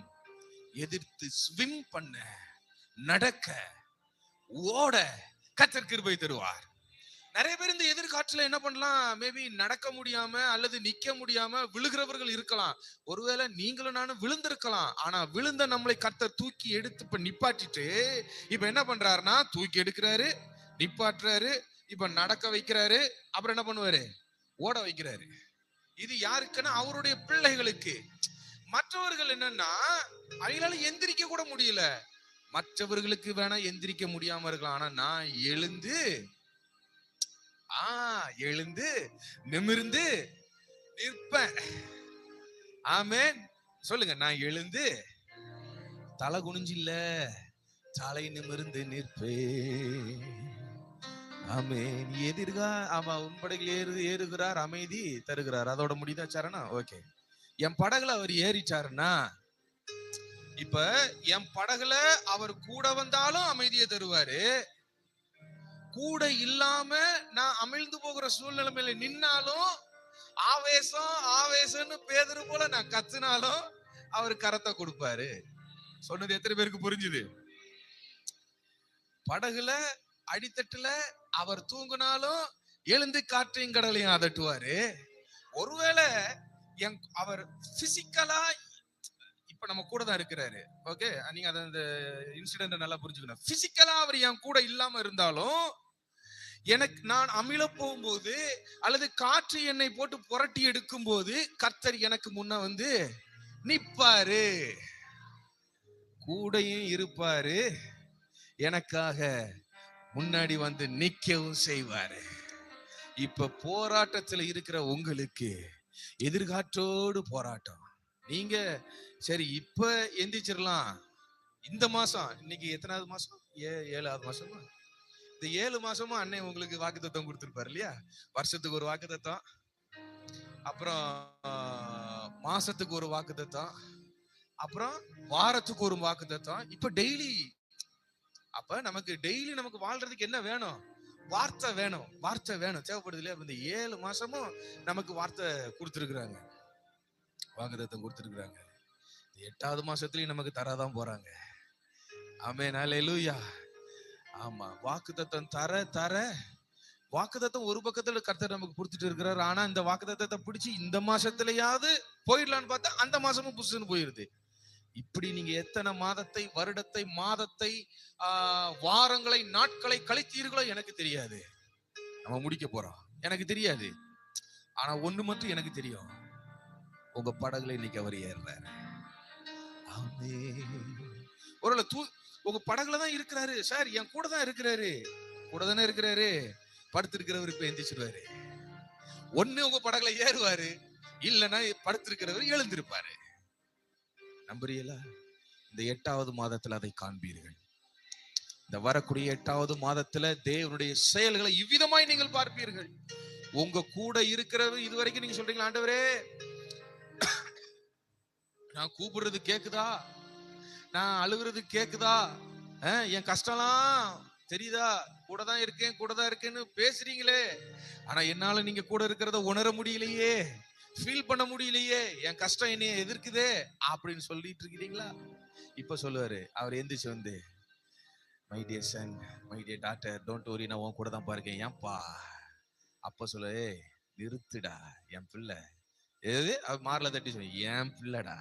எதிர்த்து ஸ்விம் பண்ண, நடக்க, ஓட கர்த்தர் கிருபை தருவார். நிறைய பேர் இந்த எதிர்காற்றுல என்ன பண்ணலாம், மேபி நடக்க முடியாம அல்லது நிக்க முடியாம விழுகிறவர்கள் இருக்கலாம். ஒருவேளை நீங்களும் நானும் விழுந்திருக்கலாம். ஆனா விழுந்த நம்மளை கர்த்தர் தூக்கி எடுத்து இப்ப நிப்பாட்டிட்டு, இப்ப என்ன பண்றாருன்னா, தூக்கி எடுக்கிறாரு, நிப்பாட்டுறாரு, இப்ப நடக்க வைக்கிறாரு, அப்புறம் என்ன பண்ணுவாரு? ஓட வைக்கிறாரு. இது யாருக்குன்னா அவருடைய பிள்ளைகளுக்கு. மற்றவர்கள் என்னன்னா, அவங்களால எந்திரிக்க கூட முடியல. மற்றவர்களுக்கு வேணா எந்திரிக்க முடியாம இருக்கலாம், ஆனா நான் எழுந்து எழுந்து நிமிர்ந்து நிற்பேன். ஆமென். சொல்லுங்க, நான் எழுந்து தலை குனிஞ்சு இல்ல, தலை நிமிர்ந்து நிற்பேன். ஆமென். ஆமா, உன் படகில் ஏறுகிறார், அமைதி தருகிறார். அதோட முடிதா சரணம். ஓகே, என் படகுல அவர் ஏறிச்சாருன்னா, இப்ப என் படகுல அவர் கூட வந்தாலும் அமைதியை தருவாரு, கூட இல்லாம நான் அமிழ்ந்து போகிற சூழ்நிலைமையில நின்னாலும் ஆவேசம்னு பேதுரு போல நான் கத்துனாலும் அவர் கரத்தை கொடுப்பாரு. சொன்னது எத்தனை பேருக்கு புரிஞ்சுது? படகுல அடித்தட்டுல அவர் தூங்கினாலும் எழுந்து காற்றையும் கடலையும் அதட்டுவாரு. ஒருவேளை அவர் பிசிக்கலா இப்ப நம்ம கூட தான் இருக்கிறாரு. ஓகே, நீங்க அந்த இன்சிடென்ட் நல்லா புரிஞ்சுக்கணும். பிசிக்கலா அவர் என் கூட இல்லாம இருந்தாலும் நான் அமிழ போகும்போது அல்லது காற்று என்னை போட்டு புரட்டி எடுக்கும் போது கர்த்தர் எனக்கு முன்ன வந்து நிப்பாரு, கூடையும் இருப்பாரு, எனக்காக முன்னாடி வந்து நிக்கவும் செய்வாரு. இப்ப போராட்டத்துல இருக்கிற உங்களுக்கு எதிர்காற்றோடு போராட்டம். நீங்க சரி இப்ப எந்திரிச்சிடலாம். இந்த மாசம் இன்னைக்கு எத்தனாவது மாசம்? 7வது மாசமா? இந்த 7 மாசமும் அண்ணன் உங்களுக்கு வாக்குத்தத்தம் கொடுத்திருப்பாரு இல்லையா? வருஷத்துக்கு ஒரு வாக்குத்தத்தம், அப்புறம் மாசத்துக்கு ஒரு வாக்குத்தத்தம், அப்புறம் வாரத்துக்கு ஒரு வாக்குத்தத்தம். இப்ப டெய்லி, அப்ப நமக்கு வாழ்றதுக்கு என்ன வேணும்? வார்த்தை வேணும். வார்த்தை வேணும், தேவைப்படுது இல்லையா? இந்த 7 மாசமும் நமக்கு வார்த்தை கொடுத்துருக்குறாங்க, வாக்குத்தத்தம் கொடுத்துருக்குறாங்க. 8வது மாசத்துலயும் நமக்கு தராதான் போறாங்க. ஆமென், அல்லேலூயா. ஆமா, வாக்குத்தத்தம் தர வாக்குத்தத்தம் ஒரு பக்கத்துல கர்த்தர் நமக்கு கொடுத்துட்டு இருக்கிறாரு. ஆனா இந்த வாக்குத்தத்தத்தை பிடிச்சு இந்த மாசத்துலயாவது போயிடலான்னு பார்த்தா அந்த மாசமும் புதுசுன்னு போயிருது. இப்படி நீங்க எத்தனை மாதத்தை, வருடத்தை, மாதத்தை, வாரங்களை, நாட்களை கழித்தீர்களோ எனக்கு தெரியாது. நம்ம முடிக்க போறோம், எனக்கு தெரியாது. ஆனா ஒண்ணு மட்டும் எனக்கு தெரியும், உங்க படகுல இன்னைக்கு அவர் ஏறுறாரு. ஒரு உங்க படகுல தான் இருக்கிறாரு சார், என் கூட தான் இருக்கிறாரு. கூட தானே இருக்கிறாரு. படுத்திருக்கிறவர் இப்ப எந்திரிச்சிருவாரு. ஒண்ணு உங்க படகுல ஏறுவாரு, இல்லைன்னா படுத்திருக்கிறவர் எழுந்திருப்பாரு. நம்புறீங்களா? இந்த 8வது மாதத்துல அதை காண்பீர்கள். இந்த வரக்கூடிய 8வது மாதத்துல தேவனுடைய செயல்களை இவ்விதமாய் நீங்கள் பார்ப்பீர்கள். உங்க கூட இருக்கிறவர் இதுவரைக்கும் நீங்க சொல்றீங்களா, ஆண்டவரே நான் கூப்பிடுறது கேக்குதா, நான் அழுகுறது கேக்குதா, என் கஷ்டம்லாம் தெரியுதா, கூட தான் இருக்கேன்னு பேசுறீங்களே, ஆனா என்னால நீங்க கூட இருக்கிறத உணர முடியலையே, ஃபீல் பண்ண முடியலையே, என் கஷ்டம் என்னைய எதிர்க்குதே அப்படின்னு சொல்லிட்டு இருக்கிறீங்களா? இப்ப சொல்லுவாரு அவர் எந்திரிச்சு வந்து, my dear son, my dear daughter, don't worry, நான் உன் கூட தான் பாருக்கேன். ஏன்பா? அப்ப சொல்ல, நிறுத்துடா என் பிள்ளை. எது மாறல தட்டி சொல்லி, என் பிள்ளைடா.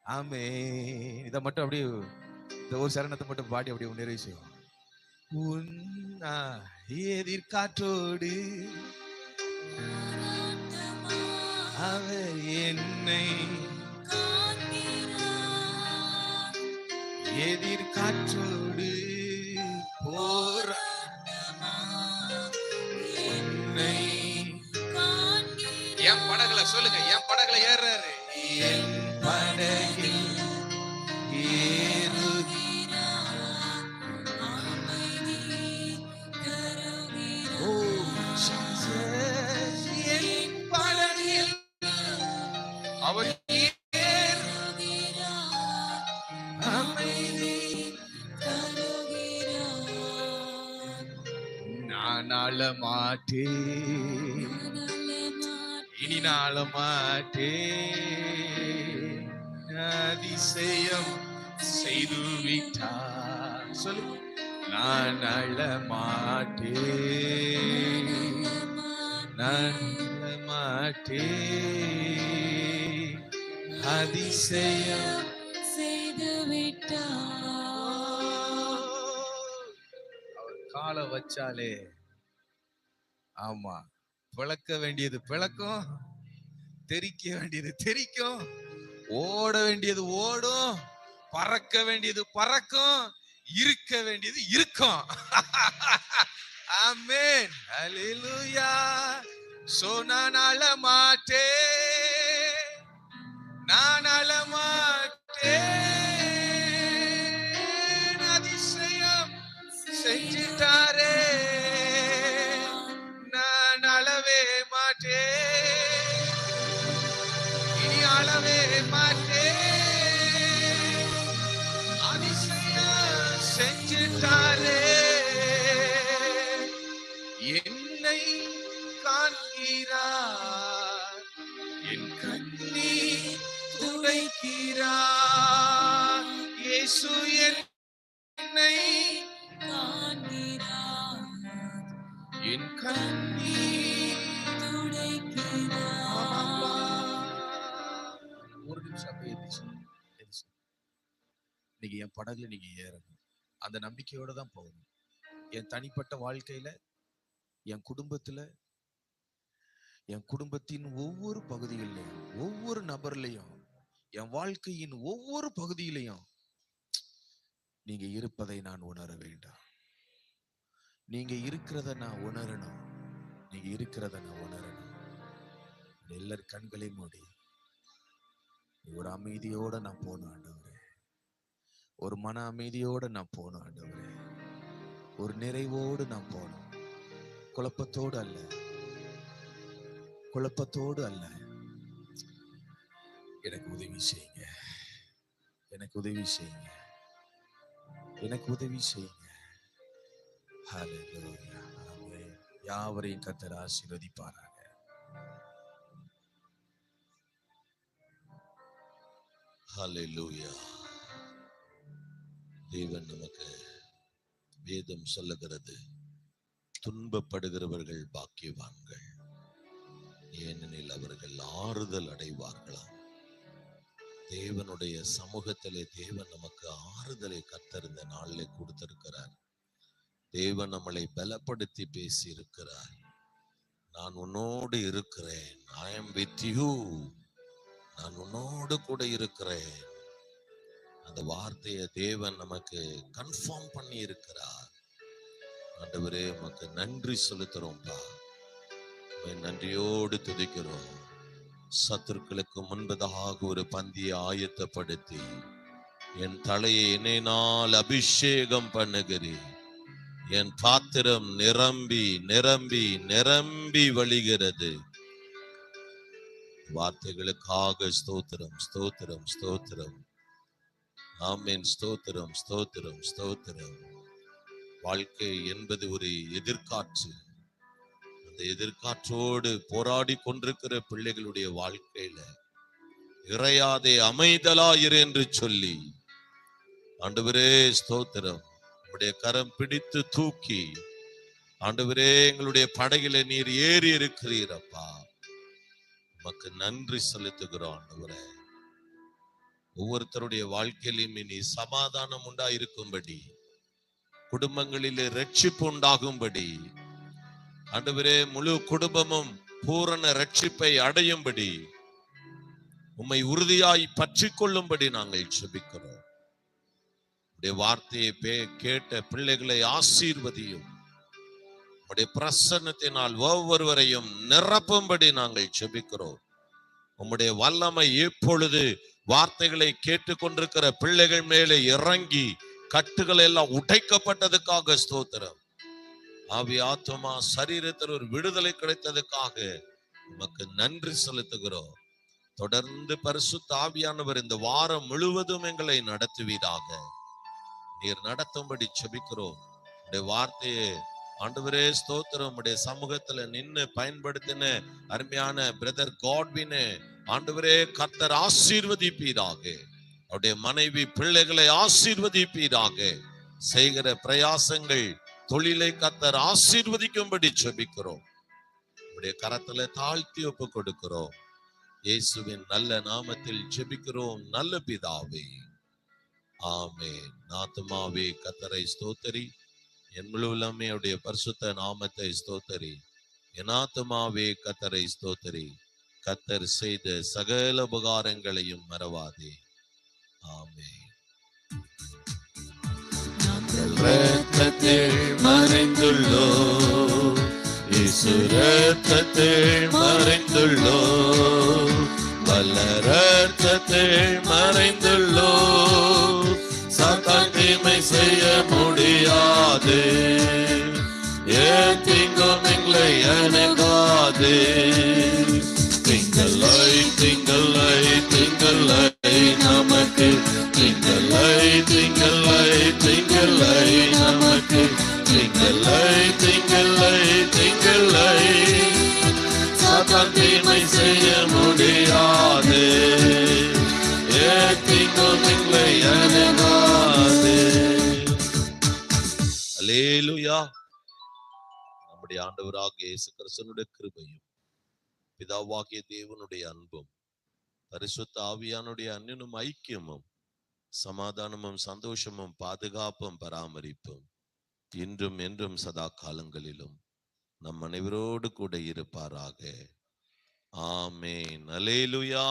ஆமே, இதை மட்டும் அப்படியே இந்த ஒரு சரணத்தை மட்டும் பாடி அப்படியே நிறைவு செய்வோம். உன் எதிர்காற்றோடு அவர் என்னை எதிர்காற்றோடு என்னை என் படகுல, சொல்லுங்க, என் படகுல ஏறாரு. என் படகில் அவர் நான் ஆள மாட்டேன், இனி நாள மாட்டேன், அதிசயம் செய்து விட்டார். சொல்லு, நான் அழ மாட்டேன், நான் அழ மாட்டேன், அதிசயம் செய்து விட்டார். அவர் காலை வச்சாலே, ஆமா, பிளக்க வேண்டியது பிளக்கும், தெரிக்க வேண்டியது தெரிக்கும், ஓட வேண்டியது ஓடும், பறக்க வேண்டியது பறக்கும், இருக்க வேண்டியது இருக்கும். ஆமென். ஹalleluya. சோ நான் அழமாட்டேன், நான் அழமாட்டேன், அதிசயம் செஞ்சிட்டாரே, நான் அழவே மாட்டேன், இனி அழவே மாட்டேன், அதிசயம் செஞ்சிட்டாரே, என்னை காண்கிறார், என் கண்ணீர் துடைக்கிறார், இயேசு என்னை காண்கிறார், என் கண்ணீர் துடைக்கிறார். ஒரு நிமிஷம் அப்படியே எந்திரிச்சு. இன்னைக்கு என் படகுல நீங்க ஏறணும், அந்த நம்பிக்கையோட தான் போகணும். என் தனிப்பட்ட வாழ்க்கையில, என் குடும்பத்துல, என் குடும்பத்தின் ஒவ்வொரு பகுதிகளிலையும், ஒவ்வொரு நபர்லையும், என் வாழ்க்கையின் ஒவ்வொரு பகுதியிலையும் நீங்க இருப்பதை நான் உணர வேண்டாம். நீங்க இருக்கிறத நான் உணரணும். நீங்க இருக்கிறத நான் உணரணும். எல்லாரும் கண்களை மூடி ஒரு அமைதியோட நான் போகணும் ஆண்டவரே. ஒரு மன அமைதியோட நான் போகணும் ஆண்டவரே. ஒரு நிறைவோடு நான் போகணும். குழப்பத்தோடு அல்ல, குழப்பத்தோடு அல்ல. எனக்கு உதவி செய்யுங்க, எனக்கு உதவி செய்யுங்க, எனக்கு உதவி செய்யுங்க. ஹல்லேலூயா. ஆமென். யாவரையும் கர்த்தர் ஆசீர்வதிப்பாராக. ஹல்லேலூயா. தேவன் நமக்கு வேதம் சொல்லுகிறது, துன்பப்படுகிறவர்கள் பாக்கியவான்கள், ஏனெனில் அவர்கள் ஆறுதல் அடைவார்களாம். தேவனுடைய சமூகத்திலே தேவன் நமக்கு ஆறுதலை கர்த்தர் இந்த நாளிலே கொடுத்திருக்கிறார். தேவன் நம்மளை பலப்படுத்தி பேசி இருக்கிறார். நான் உன்னோடு இருக்கிறேன், I am with you, நான் உன்னோடு கூட இருக்கிறேன். அந்த வார்த்தையை தேவன் நமக்கு கன்ஃபார்ம் பண்ணி இருக்கிறார். ஆண்டவரே உமக்கு நன்றி செலுத்துறோம்பா, நன்றியோடு துதிக்கிறோம். சத்துருக்களுக்கு முன்பதாக ஒரு பந்தியை ஆயத்தப்படுத்தி என் தலையை எண்ணெயினால் அபிஷேகம் பண்ணுகிறேன். என் பாத்திரம் நிரம்பி நிரம்பி நிரம்பி வழிகிறது. வார்த்தைகளுக்காக ஸ்தோத்திரம், ஸ்தோத்திரம், ஸ்தோத்திரம். ஆமென். ஸ்தோத்திரம், ஸ்தோத்திரம், ஸ்தோத்திரம். வாழ்க்கை என்பது ஒரு எதிர்காற்று. அந்த எதிர்காற்றோடு போராடி கொண்டிருக்கிற பிள்ளைகளுடைய வாழ்க்கையில இறையாதே அமைதலாயிரு என்று சொல்லி, ஆண்டவரே ஸ்தோத்திரம், உம்முடைய கரம் பிடித்து தூக்கி, ஆண்டவரே எங்களுடைய படகில நீர் ஏறி இருக்கிறீரப்பா, உமக்கு நன்றி செலுத்துகிறோம். ஆண்டவரே ஒவ்வொருத்தருடைய வாழ்க்கையிலும் இனி சமாதானம் உண்டாயிருக்கும்படி, குடும்பங்களிலே ரட்சிப்பு உண்டாகும்படி, ஆண்டவரே முழு குடும்பமும் பூரண ரட்சிப்பை அடையும்படி, உம்மை உறுதியாய் பற்றி கொள்ளும்படி நாங்கள் ஜெபிக்கிறோம். உடைய வார்த்தையை கேட்ட பிள்ளைகளை ஆசீர்வதியும். உடைய பிரசன்னத்தினால் ஒவ்வொருவரையும் நிரப்பும்படி நாங்கள் ஜெபிக்கிறோம். உம்முடைய வல்லமை இப்பொழுது வார்த்தைகளை கேட்டுக்கொண்டிருக்கிற பிள்ளைகள் மேலே இறங்கி கட்டுகள் எல்லாம் உடைக்கப்பட்டதுக்காக ஸ்தோத்திரம். ஆவி ஆத்துமா சரீரத்தில் ஒரு விடுதலை கிடைத்ததுக்காக உமக்கு நன்றி செலுத்துகிறோம். தொடர்ந்து பரிசுத்த ஆவியானவர் இந்த வாரம் முழுவதும் எங்களை நடத்துவீராக. நீர் நடத்தும்படி ஜெபிக்கிறோம். உடைய வார்த்தையை ஆண்டவரே ஸ்தோத்திரம், உடைய சமூகத்துல நின்று பயன்படுத்தின அருமையான பிரதர் காட்வினை ஆண்டவரே கர்த்தர் ஆசீர்வதிப்பீராக. அவருடைய மனைவி பிள்ளைகளை ஆசீர்வதிப்பீராக. செய்கிற பிரயாசங்கள் தொழிலை கர்த்தர் ஆசீர்வதிக்கும்படி ஜெபிக்கிறோம். உடைய கரத்துல தாழ்த்தி ஒப்பு கொடுக்கிறோம். இயேசுவின் நல்ல நாமத்தில் ஜெபிக்கிறோம் நல்ல பிதாவே, ஆமென். ஆத்துமாவே கர்த்தரை ஸ்தோத்திரி, என் முழு உள்ளமே அவருடைய பரிசுத்த நாமத்தை ஸ்தோத்திரி. என் ஆத்துமாவே கர்த்தரை ஸ்தோத்திரி, கர்த்தர் செய்த சகல உபகாரங்களையும் மறவாதே. ஆமென். இரத்தத்தில் மறைந்த மறைந்துள்ளோ, இயேசு ரத்தத்தில் மறைந்துள்ளோ, வல்ல ரத்தத்தில் மறைந்துள்ளோ. சாத்தான் தீமை செய்ய முடியாது, ஏன் தீங்கும் எங்களை அணுகாது. திங்களை திங்களை திங்களை நமக்கு, திங்களை திங்களை திங்களை நமக்கு, திங்களை திங்களை திங்களை. சாத்தான் தீமை செய்ய முடியாது, ஏன் தீங்கும் எங்களை அணுகாது. அல்லேலூயா. நம்முடைய ஆண்டவராகிய இயேசு கிறிஸ்துவினுடைய கிருபையும் பிதாவாகிய தேவனுடைய அன்பும் பரிசுத்த ஆவியானுடைய அன்பினும் ஐக்கியமும் சமாதானமும் சந்தோஷமும் பாதுகாப்பும் பராமரிப்பும் இன்றும் என்றும் சதா காலங்களிலும் நம் அனைவரோடு கூட இருப்பாராக. ஆமேன். அல்லேலூயா.